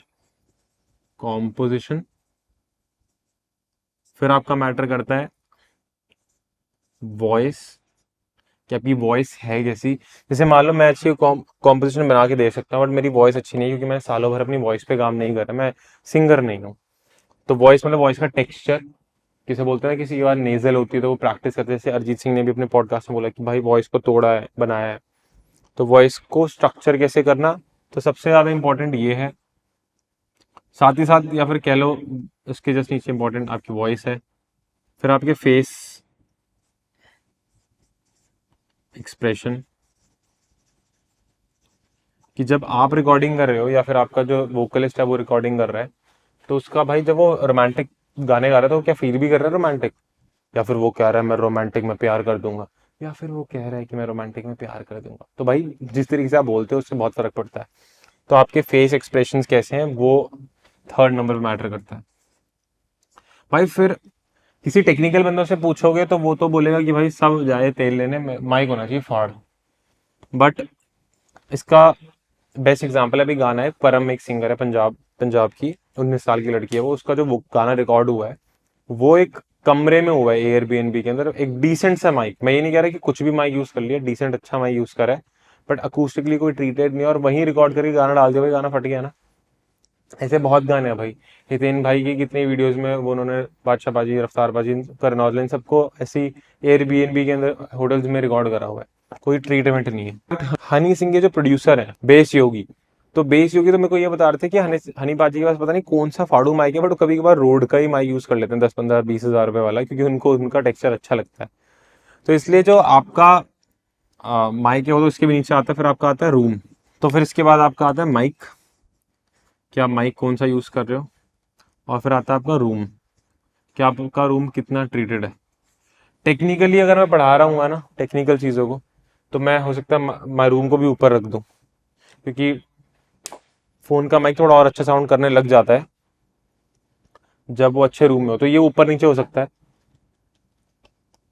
कॉम्पोजिशन, फिर आपका मैटर करता है वॉइस, कि आपकी वॉइस है कैसी। जैसे मान लो मैं अच्छी कॉम्पोजिशन बना के दे सकता हूँ, बट मेरी वॉइस अच्छी नहीं है, क्योंकि मैंने सालों भर अपनी वॉइस पे काम नहीं करा, मैं सिंगर नहीं हूँ। तो वॉइस मतलब वॉइस का टेक्सचर, किसे बोलते हैं ना, किसी की बात नेजल होती है तो वो प्रैक्टिस करते हैं, जैसे अरिजीत सिंह ने भी अपने पॉडकास्ट में बोला कि भाई वॉइस को तोड़ा है बनाया है। तो वॉइस को स्ट्रक्चर कैसे करना, तो सबसे ज्यादा इंपॉर्टेंट ये है। साथ ही साथ या फिर कह लो उसके जस्ट नीचे इंपॉर्टेंट आपकी वॉइस है, फिर आपके फेस एक्सप्रेशन, कि जब आप रिकॉर्डिंग कर रहे हो या फिर आपका जो वोकलिस्ट है वो रिकॉर्डिंग कर रहा है, तो उसका भाई जब वो रोमांटिक गाने गा रहा है तो वो क्या फील भी कर रहा है रोमांटिक, या फिर वो कह रहा है मैं रोमांटिक में प्यार कर दूंगा, या फिर वो कह रहा है कि मैं रोमांटिक में प्यार कर दूंगा। तो भाई जिस तरीके से आप बोलते हो उससे बहुत फर्क पड़ता है। तो आपके फेस एक्सप्रेशंस कैसे हैं वो थर्ड नंबर पे मैटर करता है। भाई फिर किसी टेक्निकल बंदों से पूछोगे तो वो तो बोलेगा कि भाई सब जाए तेल लेने, माइक होना चाहिए फाड़। बट इसका बेस्ट एग्जांपल अभी गाना है, परम एक सिंगर है पंजाब पंजाब की, 19 साल की लड़की है वो, उसका जो वो गाना रिकॉर्ड हुआ है वो एक कमरे में हुआ है एयरबीएनबी के अंदर, एक डिसेंट सा माइक, मैं ये नहीं कह रहा कि कुछ भी माइक यूज कर लिया, डिसेंट अच्छा माइक यूज करा है, बट अकूस्टिकली कोई ट्रीटेड नहीं, और वहीं रिकॉर्ड करके गाना डाल दिया, भाई गाना फट गया ना। ऐसे बहुत गाने हैं भाई, हितेन भाई की कितनी वीडियोस में वो उन्होंने बादशाहबाजी, रफ्तारबाजी, करनौल, इन सबको ऐसी एयरबीएनबी के अंदर होटल्स में रिकॉर्ड करा हुआ है, कोई ट्रीटमेंट नहीं है। हनी सिंह के जो प्रोड्यूसर हैं बेस योगी, तो बेस योगी तो मेरे को ये बता रहे थे कि हनी बाजी के पास पता नहीं कौन सा फाड़ू माइक है, बट वो कभी कभार रोड का ही माइक यूज कर लेते हैं 10-15-20 हज़ार रुपए वाला, क्योंकि उनको उनका टेक्सचर अच्छा लगता है। तो इसलिए जो आपका माइक है वो तो इसके भी नीचे आता है, फिर आपका आता है रूम, तो फिर इसके बाद आपका आता है माइक, कि आप माइक कौन सा यूज कर रहे हो, और फिर आता है आपका रूम, कि आपका रूम कितना ट्रीटेड है। टेक्निकली अगर मैं पढ़ा रहा हूँ ना टेक्निकल चीज़ों को, तो मैं हो सकता है मैं रूम को भी ऊपर रख दूँ, क्योंकि फ़ोन का माइक थोड़ा और अच्छा साउंड करने लग जाता है जब वो अच्छे रूम में हो, तो ये ऊपर नीचे हो सकता है।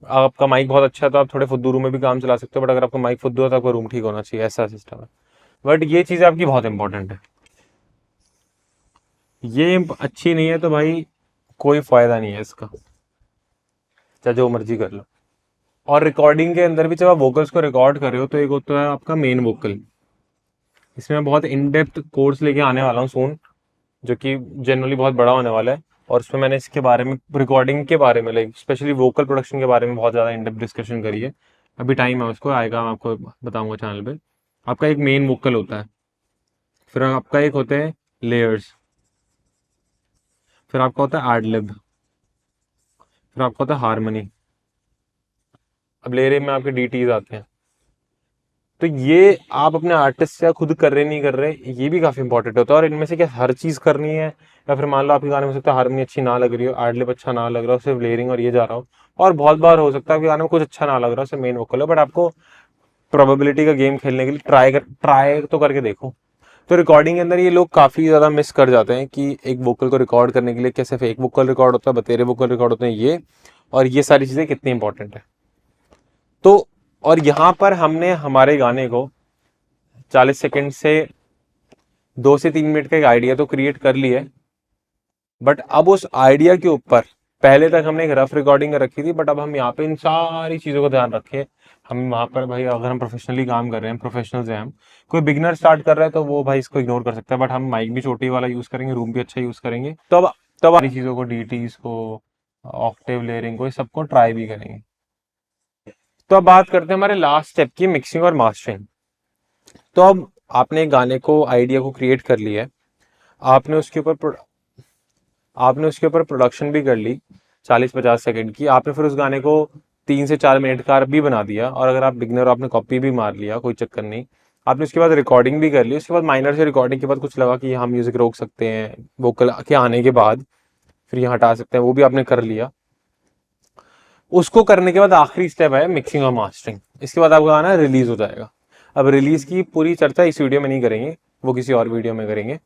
आपका माइक बहुत अच्छा है तो आप थोड़े फुद्दू रूम में भी काम चला सकते हो, बट अगर आपका माइक फुद्दू है तो आपका रूम ठीक होना चाहिए, ऐसा सिस्टम है। बट ये चीज़ आपकी बहुत इंपॉर्टेंट है, ये अच्छी नहीं है तो भाई कोई फायदा नहीं है इसका, चाहे जो मर्जी कर लो। और रिकॉर्डिंग के अंदर भी जब आप वोकल्स को रिकॉर्ड कर रहे हो तो एक होता है आपका मेन वोकल, इसमें मैं बहुत इन डेप्थ कोर्स लेके आने वाला हूँ सून, जो कि जनरली बहुत बड़ा होने वाला है, और उसमें मैंने इसके बारे में, रिकॉर्डिंग के बारे में, लाइक स्पेशली वोकल प्रोडक्शन के बारे में बहुत ज़्यादा इन डेप्थ डिस्कशन करी है। अभी टाइम है, उसको आएगा, मैं आपको बताऊंगा चैनल पे। आपका एक मेन वोकल होता है, फिर आपका एक होते हैं लेयर्स, फिर आपका होता है एडलिब, फिर आपका होता है हारमोनी, अब लेयरे में आपके डीटीज आते हैं। तो ये आप अपने आर्टिस्ट से खुद कर रहे नहीं कर रहे, ये भी काफी इंपॉर्टेंट होता है। और इनमें से क्या हर चीज करनी है, या फिर मान लो आपके गाने में हो सकता है हारमोनी अच्छी ना लग रही हो, एडलिब अच्छा ना लग रहा हो, सिर्फ लेयरिंग और ये जा रहा हो, और बहुत बार हो सकता है आपके गाने में कुछ अच्छा ना लग रहा हो, सिर्फ मेन वोकल हो, बट आपको प्रोबेबिलिटी का गेम खेलने के लिए ट्राई तो करके देखो। तो रिकॉर्डिंग के अंदर ये लोग काफी ज्यादा मिस कर जाते हैं कि एक वोकल को रिकॉर्ड करने के लिए क्या सिर्फ एक वोकल रिकॉर्ड होता है, बतेरे वोकल रिकॉर्ड होते हैं, ये और ये सारी चीजें कितनी इंपॉर्टेंट है। तो और यहाँ पर हमने हमारे गाने को 40 सेकंड से 2 से 3 मिनट का एक आइडिया तो क्रिएट कर लिया है, बट अब उस आइडिया के ऊपर पहले तक हमने एक रफ रिकॉर्डिंग रखी थी, बट अब हम यहाँ पे इन सारी चीज़ों को ध्यान रखें। हम वहाँ पर भाई अगर हम प्रोफेशनली काम कर रहे हैं, प्रोफेशनल्स हैं हम, कोई बिगनर स्टार्ट कर रहा है तो वो भाई इसको इग्नोर कर सकता है, बट हम माइक भी छोटी वाला यूज़ करेंगे, रूम भी अच्छा यूज़ करेंगे, तब सारी चीज़ों को, डीटीज को, ऑक्टेव लेयरिंग को, सबको ट्राई भी करेंगे। तो अब बात करते हैं हमारे लास्ट स्टेप की, मिक्सिंग और मास्टरिंग। तो अब आपने गाने को, आइडिया को क्रिएट कर लिया है, आपने उसके ऊपर आपने उसके ऊपर प्रोडक्शन भी कर ली 40-50 सेकंड की, आपने फिर उस गाने को 3 से 4 मिनट का भी बना दिया, और अगर आप बिगनर हो आपने कॉपी भी मार लिया, कोई चक्कर नहीं। आपने उसके बाद रिकॉर्डिंग भी कर ली, उसके बाद माइनर से रिकॉर्डिंग के बाद कुछ लगा कि हम म्यूजिक रोक सकते हैं वोकल के आने के बाद, फिर यहाँ हटा सकते हैं, वो भी आपने कर लिया। उसको करने के बाद आखिरी स्टेप है मिक्सिंग और मास्टरिंग, इसके बाद आपका गाना रिलीज हो जाएगा। अब रिलीज की पूरी चर्चा इस वीडियो में नहीं करेंगे, वो किसी और वीडियो में करेंगे।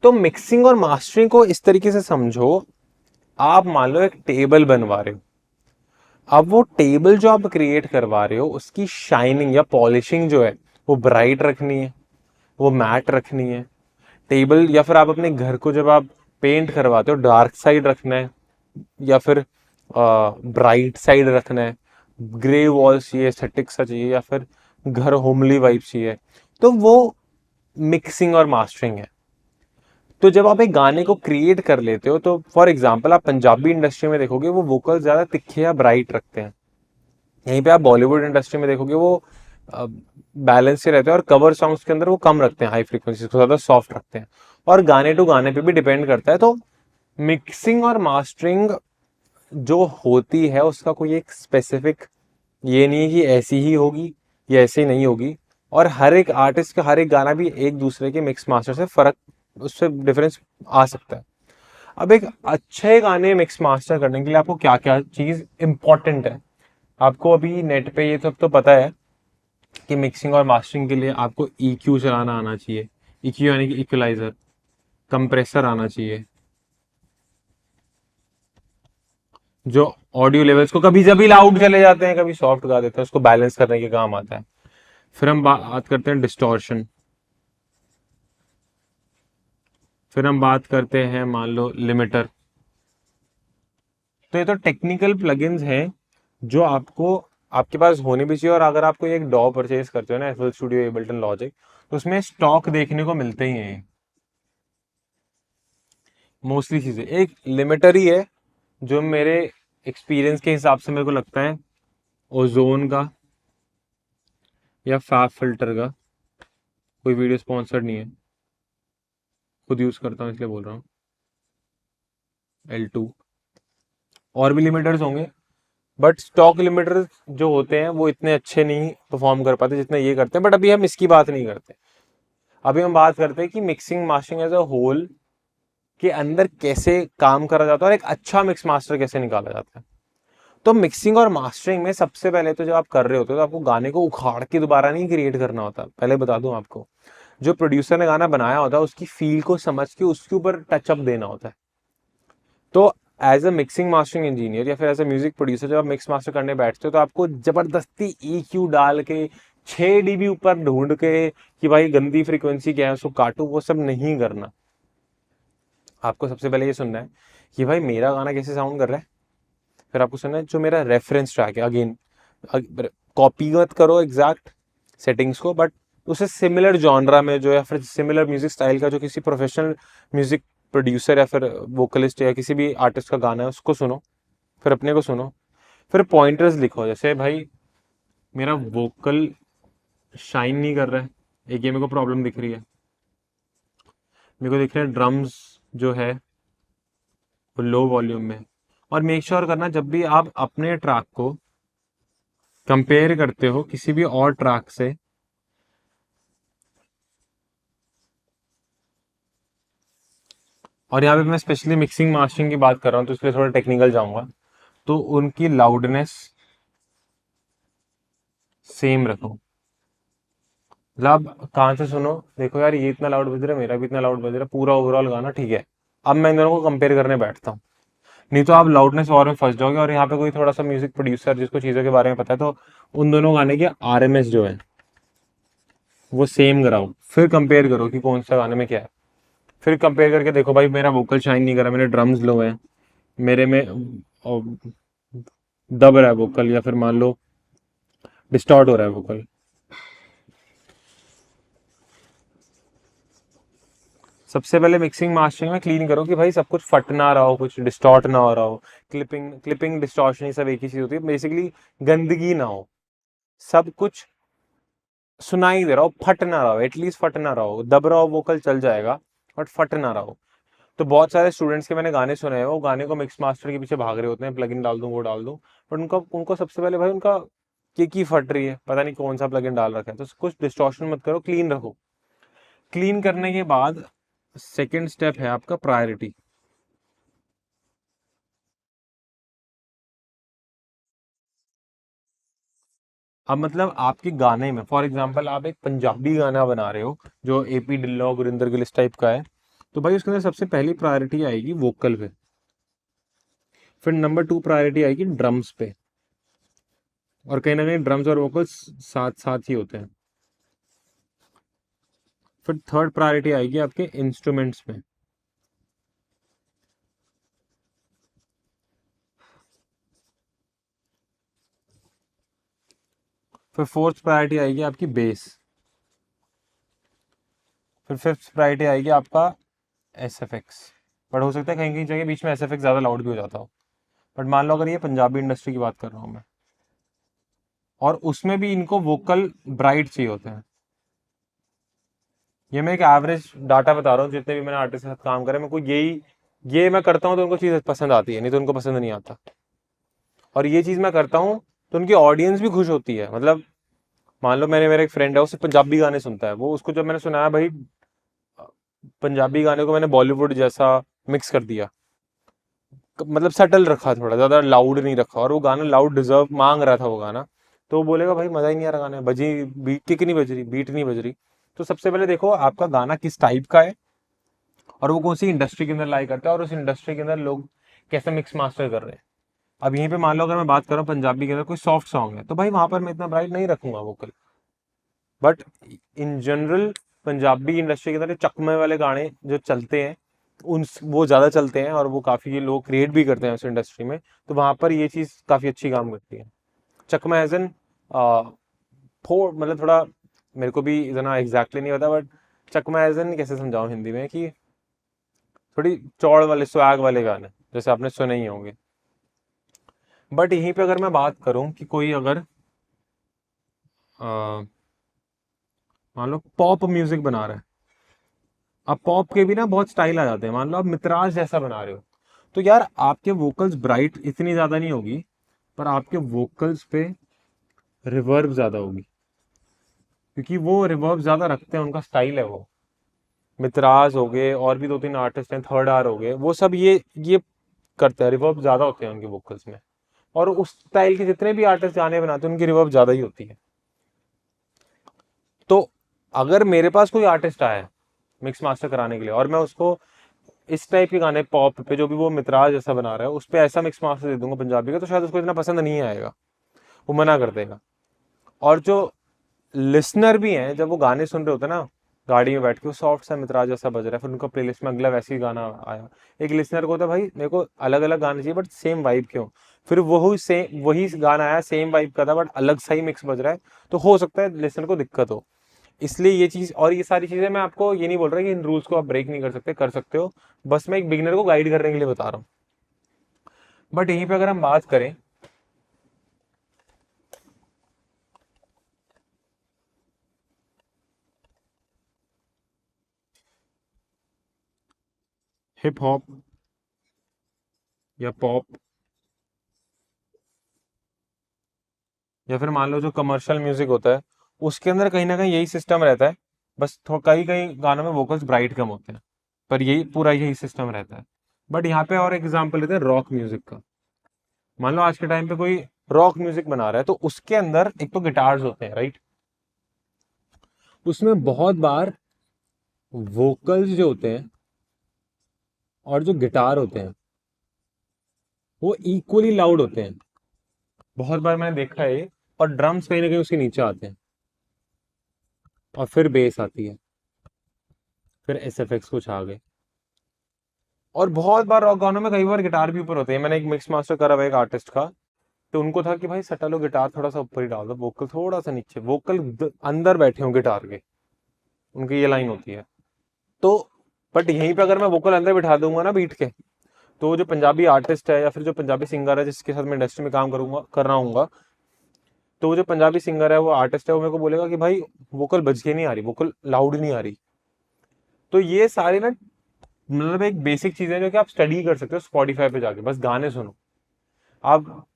तो मिक्सिंग और मास्टरिंग को इस तरीके से समझो, आप मान लो एक टेबल बनवा रहे हो, अब वो टेबल जो आप क्रिएट करवा रहे हो उसकी शाइनिंग या पॉलिशिंग जो है वो ब्राइट रखनी है, वो मैट रखनी है टेबल, या फिर आप अपने घर को जब आप पेंट करवाते हो डार्क साइड रखना है या फिर ब्राइट साइड रखना है, ग्रे वॉल्स चाहिए, एस्थेटिक सा चाहिए, या फिर घर होमली वाइब चाहिए, तो वो मिक्सिंग और मास्टरिंग है। तो जब आप एक गाने को क्रिएट कर लेते हो, तो फॉर एग्जाम्पल आप पंजाबी इंडस्ट्री में देखोगे वो वोकल ज्यादा तिखे या ब्राइट रखते हैं, यहीं पे आप बॉलीवुड इंडस्ट्री में देखोगे वो बैलेंस से रहते हैं, और कवर सॉन्ग्स के अंदर वो कम रखते हैं, हाई फ्रीक्वेंसी को ज्यादा सॉफ्ट रखते हैं, और गाने टू गाने पे भी डिपेंड करता है। तो मिक्सिंग और मास्टरिंग जो होती है उसका कोई एक स्पेसिफिक ये नहीं है कि ऐसी ही होगी या ऐसी नहीं होगी, और हर एक आर्टिस्ट का हर एक गाना भी एक दूसरे के मिक्स मास्टर से फर्क, उससे डिफरेंस आ सकता है। अब एक अच्छे गाने मिक्स मास्टर करने के लिए आपको क्या क्या चीज इंपॉर्टेंट है, आपको अभी नेट पे ये सब तो पता है कि मिक्सिंग और मास्टरिंग के लिए आपको EQ चलाना आना चाहिए। EQ यानी कि इक्वलाइजर, कंप्रेसर आना चाहिए, जो ऑडियो लेवल्स को कभी जब लाउड चले जाते हैं कभी सॉफ्ट गा देते हैं, उसको बैलेंस करने के काम आता है। फिर हम बात करते हैं डिस्टॉर्शन, फिर हम बात करते हैं मान लो लिमिटर। तो ये तो टेक्निकल प्लगइन्स हैं जो आपको आपके पास होने भी चाहिए। और अगर आपको एक डॉ परचेज करते हो ना, FL स्टूडियो, एबल्टन, लॉजिक, तो उसमें स्टॉक देखने को मिलते ही हैं मोस्टली चीजें। एक लिमिटर ही है जो मेरे एक्सपीरियंस के हिसाब से मेरे को लगता है ओजोन का या फैब फिल्टर का, कोई वीडियो स्पॉन्सर्ड नहीं है, खुद यूज करता हूँ इसलिए बोल रहा हूँ, L2। और भी लिमिटर्स होंगे बट स्टॉक लिमिटर्स जो होते हैं वो इतने अच्छे नहीं परफॉर्म कर पाते जितने ये करते हैं। बट अभी हम इसकी बात नहीं करते, अभी हम बात करते हैं कि mixing mastering as a whole के अंदर कैसे काम करा जाता है और एक अच्छा मिक्स मास्टर कैसे निकाला जाता है। तो मिक्सिंग और मास्टरिंग में सबसे पहले तो जब आप कर रहे होते हो तो आपको गाने को उखाड़ के दोबारा नहीं क्रिएट करना होता। पहले बता दूं आपको, जो प्रोड्यूसर ने गाना बनाया होता है उसकी फील को समझ के उसके ऊपर टचअप देना होता है। तो as a mixing mastering engineer या फिर एज अ म्यूजिक प्रोड्यूसर जब आप मिक्स मास्टर करने बैठते हो तो आपको जबरदस्ती EQ डाल के 6 dB ऊपर ढूंढ के कि भाई गंदी फ्रीक्वेंसी क्या है उसको काटू, वो सब नहीं करना। आपको सबसे पहले ये सुनना है कि भाई मेरा गाना कैसे साउंड कर रहा है। फिर आपको सुनना है जो मेरा रेफरेंस ट्रैक है, अगेन कॉपी मत करो एग्जैक्ट सेटिंग्स को, बट उसे सिमिलर जॉनरा में जो या फिर सिमिलर म्यूजिक स्टाइल का जो किसी प्रोफेशनल म्यूजिक प्रोड्यूसर या फिर वोकलिस्ट या किसी भी आर्टिस्ट का गाना है उसको सुनो, फिर अपने को सुनो। फिर पॉइंटर्स लिखो, जैसे भाई मेरा वोकल शाइन नहीं कर रहा है, एक ये मेरे को प्रॉब्लम दिख रही है। मेरे को दिख रहा है ड्रम्स जो है वो लो वॉल्यूम में। और मेक श्योर करना जब भी आप अपने ट्रैक को कंपेयर करते हो किसी भी और ट्रैक से, और यहाँ पे मैं स्पेशली मिक्सिंग मास्टरिंग की बात कर रहा हूँ तो इसलिए थोड़ा टेक्निकल जाऊंगा, तो उनकी लाउडनेस सेम रखो। मतलब कहाँ से सुनो, देखो यार ये इतना लाउड बज रहा है, मेरा भी इतना लाउड बज रहा है, पूरा ओवरऑल गाना ठीक है। अब मैं इन दोनों को कंपेयर करने बैठता हूँ, नहीं तो आप लाउडनेस और में फंस जाओगे। और यहाँ पे कोई थोड़ा सा म्यूजिक प्रोड्यूसर जिसको चीज़ों के बारे में पता है तो उन दोनों गाने के RMS जो है वो सेम कराओ, फिर कंपेयर करो कि कौन सा गाने में क्या है। फिर कंपेयर करके देखो भाई मेरा वोकल शाइन नहीं कर रहा, मेरे ड्रम्स लो हैं, मेरे में दब रहा है वोकल, या फिर मान लो डिस्टॉर्ट हो रहा है वोकल। सबसे पहले मिक्सिंग मास्टरिंग में क्लीन करो कि भाई सब कुछ फट ना रहा हो, कुछ डिस्टॉर्ट ना हो रहा हो। क्लिपिंग क्लिपिंग डिस्टॉर्शन ये सब एक ही चीज होती है बेसिकली, गंदगी ना हो, सब कुछ सुनाई दे रहा हो, फट ना रहा हो, एटलीस्ट फट ना रहा हो। दब रहा हो वोकल चल जाएगा बट फट ना रहा हो। तो बहुत सारे स्टूडेंट्स के मैंने गाने सुने हैं, वो गाने को मिक्स मास्टर के पीछे भाग रहे होते हैं, प्लगइन डाल दूं वो डाल दूं, बट उनको उनको सबसे पहले भाई उनका की फट रही है, पता नहीं कौन सा प्लगइन डाल रखा है। तो कुछ डिस्टॉर्शन मत करो, क्लीन रखो। क्लीन करने के बाद सेकेंड स्टेप है आपका प्रायोरिटी। अब मतलब आपके गाने में फॉर एग्जांपल आप एक पंजाबी गाना बना रहे हो जो AP ढिल्लों गुरिंदर गिल इस टाइप का है, तो भाई उसके अंदर सबसे पहली प्रायोरिटी आएगी वोकल पे, फिर नंबर 2 प्रायोरिटी आएगी ड्रम्स पे, और कहीं ना कहीं ड्रम्स और वोकल्स साथ साथ ही होते हैं। फिर थर्ड प्रायोरिटी आएगी आपके इंस्ट्रूमेंट्स में। फिर फोर्थ प्रायोरिटी आएगी आपकी बेस। फिर फिफ्थ प्रायोरिटी आएगी आपका SFX। बट हो सकता है कहीं कहीं जगह बीच में SFX ज़्यादा लाउड भी हो जाता हो, बट मान लो अगर ये पंजाबी इंडस्ट्री की बात कर रहा हूँ मैं, और उसमें भी इनको वोकल ब्राइट चाहिए होते हैं। ये मैं एक एवरेज डाटा बता रहा हूँ, जितने भी मैंने आर्टिस्ट के साथ काम करे मेरे को यही, ये मैं करता हूँ तो उनको चीज़ पसंद आती है, नहीं तो उनको पसंद नहीं आता। और ये चीज़ मैं करता हूँ तो उनकी ऑडियंस भी खुश होती है। मतलब मान लो मेरा एक फ्रेंड है, उससे पंजाबी गाने सुनता है, वो उसको जब मैंने सुनाया भाई पंजाबी गाने को मैंने बॉलीवुड जैसा मिक्स कर दिया, मतलब सटल रखा, थोड़ा ज़्यादा लाउड नहीं रखा, और वो गाना लाउड डिजर्व मांग रहा था वो गाना, तो वो बोलेगा भाई मज़ा ही नहीं आ रहा गाने, बजी बीट किक नहीं बज रही, बीट नहीं बज रही। तो सबसे पहले देखो आपका गाना किस टाइप का है और वो कौन सी इंडस्ट्री के अंदर लाई करता है, और उस इंडस्ट्री के अंदर लोग कैसे मिक्स मास्टर कर रहे हैं। अब यहीं पे मान लो अगर मैं बात करूँ पंजाबी के अंदर कोई सॉफ्ट सॉन्ग है, तो भाई वहां पर मैं इतना ब्राइट नहीं रखूंगा vocal. But in general Punjabi industry के अंदर चकमे वाले गाने जो चलते हैं, उन वो ज़्यादा चलते हैं और वो काफ़ी लोग क्रिएट भी करते हैं उस इंडस्ट्री में, तो वहाँ पर ये चीज़ काफ़ी अच्छी काम करती है। चकमा एज एन फोर, मतलब थोड़ा मेरे को भी इतना एग्जैक्टली नहीं पता, बट चकमा एज एन कैसे समझाऊं हिंदी में कि थोड़ी चौड़ वाले स्वैग वाले गाने जैसे आपने सुने ही होंगे। बट यहीं पे अगर मैं बात करूं कि कोई अगर मान लो पॉप म्यूजिक बना रहा है, अब पॉप के भी ना बहुत स्टाइल आ जाते हैं, मान लो आप मितराज जैसा बना रहे हो, तो यार आपके वोकल्स ब्राइट इतनी ज्यादा नहीं होगी, पर आपके वोकल्स पे रिवर्ब ज्यादा होगी, क्योंकि वो रिवर्ब ज्यादा रखते हैं, उनका स्टाइल है वो। मितराज हो गए और भी दो तीन आर्टिस्ट हैं, थर्ड आर हो गए, वो सब ये करते हैं, रिवर्ब ज्यादा होते हैं उनके वोकल्स में। और उस स्टाइल के जितने भी आर्टिस्ट गाने बनाते हैं उनकी रिवर्ब ज्यादा ही होती है। तो अगर मेरे पास कोई आर्टिस्ट आया है मिक्स मास्टर कराने के लिए, और मैं उसको इस टाइप के गाने पॉप पे जो भी वो मितराज जैसा बना रहा है उस पे ऐसा मिक्स मास्टर दे दूंगा पंजाबी का, तो शायद उसको इतना पसंद नहीं आएगा, वो मना कर देगा। और जो लिसनर भी हैं, जब वो गाने सुन रहे होते हैं ना गाड़ी में बैठ के, वो सॉफ्ट सा मितराज जैसा बज रहा है, फिर उनका प्लेलिस्ट में अगला वैसे ही गाना आया, एक लिसनर को होता है भाई मेरे को अलग अलग गाने चाहिए बट सेम वाइब क्यों, फिर वही गाना आया सेम वाइब का था बट अलग सा ही मिक्स बज रहा है, तो हो सकता है लिसनर को दिक्कत हो। इसलिए ये चीज और ये सारी चीजें मैं आपको ये नहीं बोल रहा कि इन रूल्स को आप ब्रेक नहीं कर सकते, कर सकते हो, बस मैं एक बिगिनर को गाइड करने के लिए बता रहा हूँ। बट यहीं पे अगर हम बात करें हिप हॉप या पॉप, या फिर मान लो जो कमर्शियल म्यूजिक होता है, उसके अंदर कहीं ना कहीं यही सिस्टम रहता है, बस कई कई गानों में वोकल्स ब्राइट कम होते हैं, पर यही पूरा यही सिस्टम रहता है। बट यहाँ पे और एग्जांपल लेते हैं रॉक म्यूजिक का। मान लो आज के टाइम पे कोई रॉक म्यूजिक बना रहा है, तो उसके अंदर एक तो गिटार्स होते हैं, राइट, उसमें बहुत बार वोकल्स जो होते हैं और जो गिटार होते हैं वो इक्वली लाउड होते हैं, बहुत बार मैंने देखा है। और ड्रम्स कहीं ना कहीं उसके नीचे आते हैं, और फिर बेस आती है, फिर एस एफ एक्स कुछ आ गए। और बहुत बार रॉक गानों में कई बार गिटार भी ऊपर होते हैं, मैंने एक मिक्स मास्टर करा हुआ एक आर्टिस्ट का, तो उनको था कि भाई सटलो गिटार थोड़ा सा ऊपर ही डाल दो, वोकल थोड़ा सा नीचे, वोकल अंदर बैठे हो गिटार के, उनकी ये लाइन होती है। तो बट यहीं पे अगर मैं वोकल अंदर बिठा दूंगा ना बीट के, तो जो पंजाबी आर्टिस्ट है या फिर जो पंजाबी सिंगर है जिसके साथ मैं इंडस्ट्री में काम करूंगा कर रहा हूँ, तो वो जो पंजाबी सिंगर है वो आर्टिस्ट है, वो मेरे को बोलेगा कि भाई वोकल बज के नहीं आ रही, वोकल लाउड नहीं आ रही। तो ये सारे ना मतलब एक बेसिक चीज है जो कि आप स्टडी कर सकते हो स्पॉटिफाई पे जाके, बस गाने सुनो आप,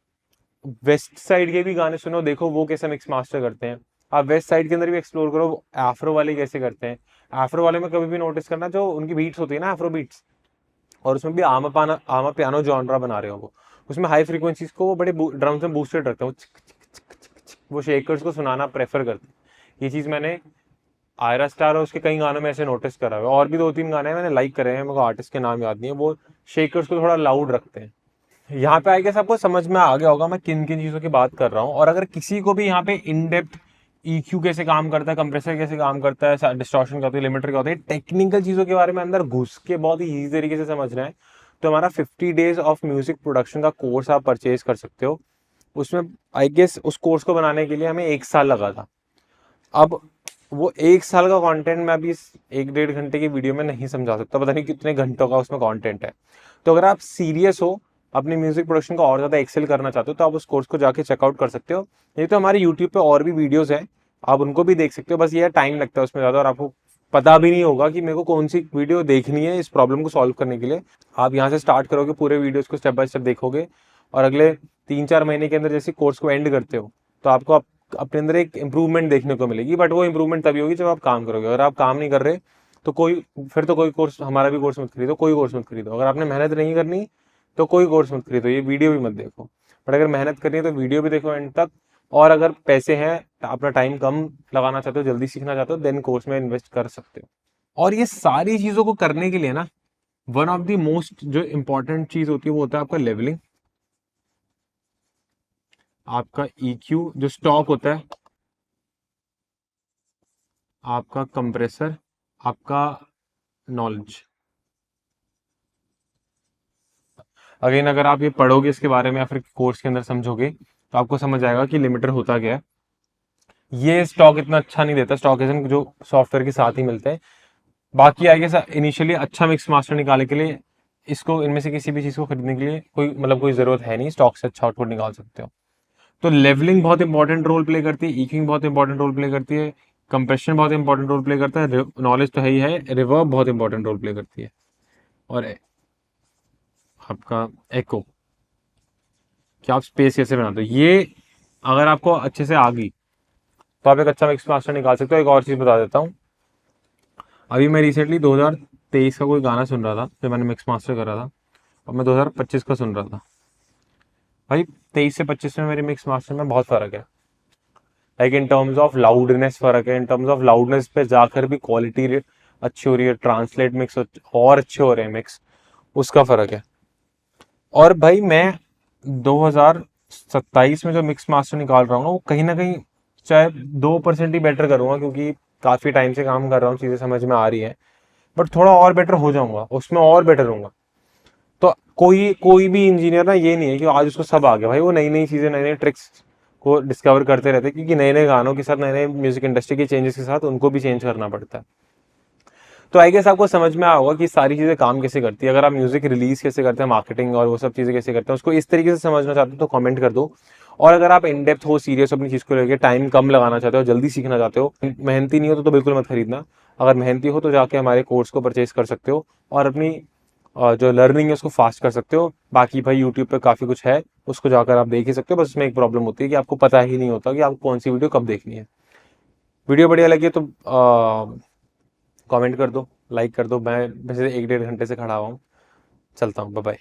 वेस्ट साइड के भी गाने सुनो, देखो वो कैसे मिक्स मास्टर करते हैं, आप वेस्ट साइड के अंदर भी एक्सप्लोर करो एफ्रो वाले कैसे करते हैं। एफ्रो वाले में कभी भी नोटिस करना जो उनकी बीट्स होती है ना एफ्रो बीट्स, और उसमें भी आमा पियानो जॉनरा बना रहे हो वो, उसमें हाई फ्रीक्वेंसीज को वो बड़े ड्रम्स में बूस्टेड रखते हैं, वो शेकर्स को सुनाना प्रेफर करते हैं। ये चीज मैंने आयरा स्टार और उसके कई गानों में ऐसे नोटिस करा हुआ है, और भी दो तीन गाने मैंने लाइक करे हैं, मेरे को आर्टिस्ट के नाम याद नहीं है, वो शेकर्स को थोड़ा लाउड रखते हैं। यहाँ पे आई गेस आपको समझ में आ गया होगा मैं किन किन चीजों की बात कर रहा हूँ। और अगर किसी को भी यहाँ पे इन डेप्थ EQ कैसे काम करता है, कंप्रेसर कैसे काम करता है, डिस्टॉर्शन क्या होती है, लिमिटर क्या होता है, टेक्निकल चीजों के बारे में अंदर घुस के बहुत ही ईजी तरीके से समझना है, तो हमारा 50 डेज ऑफ म्यूजिक प्रोडक्शन का कोर्स आप परचेज कर सकते हो। उसमें आई गेस उस कोर्स को बनाने के लिए हमें 1 साल लगा था। अब वो 1 साल का कंटेंट मैं अभी इस 1-1.5 घंटे की वीडियो में नहीं समझा सकता, पता नहीं कितने घंटों का उसमें कंटेंट है। तो अगर आप सीरियस हो अपनी म्यूजिक प्रोडक्शन को और ज़्यादा एक्सेल करना चाहते हो, तो आप उस कोर्स को जाके चेकआउट कर सकते हो। नहीं तो हमारे यूट्यूब पे और भी वीडियोस हैं, आप उनको भी देख सकते हो, बस ये टाइम लगता है उसमें ज़्यादा, और आपको पता भी नहीं होगा कि मेरे को कौन सी वीडियो देखनी है इस प्रॉब्लम को सॉल्व करने के लिए। आप यहाँ से स्टार्ट करोगे, पूरे वीडियोस को स्टेप बाय स्टेप देखोगे, और अगले 3-4 महीने के अंदर जैसे कोर्स को एंड करते हो, तो आपको अपने अंदर एक इम्प्रूवमेंट देखने को मिलेगी, बट वो इम्प्रूवमेंट तभी होगी जब आप काम करोगे। अगर आप काम नहीं कर रहे तो फिर तो कोई कोर्स, हमारा भी कोर्स मत खरीदो, कोई कोर्स मत खरीदो। अगर आपने मेहनत नहीं करनी तो कोई कोर्स मत खरीदो, ये वीडियो भी मत देखो। बट अगर मेहनत करनी है तो वीडियो भी देखो एंड तक। और अगर पैसे हैं, अपना टाइम कम लगाना चाहते हो, जल्दी सीखना चाहते हो, देन कोर्स में इन्वेस्ट कर सकते हो। और ये सारी चीजों को करने के लिए ना, वन ऑफ द मोस्ट जो इंपॉर्टेंट चीज होती है वो होता है आपका लेवलिंग, आपका EQ जो स्टॉक होता है, आपका कंप्रेसर, आपका नॉलेज। अगेन अगर आप ये पढ़ोगे इसके बारे में या फिर कोर्स के अंदर समझोगे तो आपको समझ आएगा कि लिमिटर होता क्या है। ये स्टॉक इतना अच्छा नहीं देता, स्टॉकिज्म जो सॉफ्टवेयर के साथ ही मिलते हैं। बाकी आगे इनिशियली अच्छा मिक्स मास्टर निकालने के लिए इसको, इनमें से किसी भी चीज को खरीदने के लिए कोई जरूरत है नहीं, स्टॉक से अच्छा आउटपुट निकाल सकते हो। तो लेवलिंग बहुत इंपॉर्टेंट रोल प्ले करती है, ईकिंग बहुत इंपॉर्टेंट रोल प्ले करती है, कंप्रेशन बहुत इंपॉर्टेंट रोल प्ले करता है, नॉलेज तो है ही है, रिवर्ब बहुत इंपॉर्टेंट रोल प्ले करती है, और आपका एको, कि आप स्पेस कैसे बनाते हो। ये अगर आपको अच्छे से आ गई तो आप एक अच्छा मिक्स मास्टर निकाल सकते हो। एक और चीज बता देता हूँ, अभी मैं रिसेंटली 2023 का कोई गाना सुन रहा था जब मैंने मिक्स मास्टर करा था, और मैं 2025 का सुन रहा था। भाई 23 से 25 में मेरे मिक्स मास्टर में बहुत फर्क है। Like in terms of loudness फर्क है, इन टर्म्स ऑफ लाउडनेस पे जाकर भी क्वालिटी अच्छी हो रही है, ट्रांसलेट मिक्स और अच्छे हो रहे हैं मिक्स, उसका फर्क है। और भाई मैं 2027 में जो मिक्स मास्टर निकाल रहा हूँ ना, वो कहीं ना कहीं चाहे 2% ही बेटर करूंगा, क्योंकि काफी टाइम से काम कर रहा हूँ, चीजें समझ में आ रही है, बट थोड़ा और बेटर हो जाऊंगा उसमें, और बेटर होऊंगा। तो कोई कोई भी इंजीनियर ना, ये नहीं है कि आज उसको सब आ गया भाई, वो नई नई चीजें, नई नई ट्रिक्स को डिस्कवर करते रहते हैं, क्योंकि नए नए गानों के साथ, नए नए म्यूजिक इंडस्ट्री के चेंजेस के साथ उनको भी चेंज करना पड़ता है। तो आई गेस आपको समझ में आया होगा कि सारी चीजें काम कैसे करती है। अगर आप म्यूजिक रिलीज कैसे करते हैं, मार्केटिंग और वो सब चीजें कैसे करते हैं, उसको इस तरीके से समझना चाहते हो तो कमेंट कर दो। और अगर आप इन डेप्थ हो, सीरियस अपनी चीज को लेकर, टाइम कम लगाना चाहते हो, जल्दी सीखना चाहते हो, मेहनती नहीं हो तो बिल्कुल मत खरीदना। अगर मेहनती हो तो जाके हमारे कोर्स को परचेज कर सकते हो और अपनी जो लर्निंग है उसको फास्ट कर सकते हो। बाकी भाई यूट्यूब पे काफी कुछ है, उसको जाकर आप देख ही सकते हो। बस उसमें एक प्रॉब्लम होती है कि आपको पता ही नहीं होता कि आपको कौन सी वीडियो कब देखनी है। वीडियो बढ़िया लगी तो कमेंट कर दो, लाइक कर दो। मैं वैसे 1-1.5 घंटे से खड़ा हुआ हूँ, चलता हूँ, बाय बाय।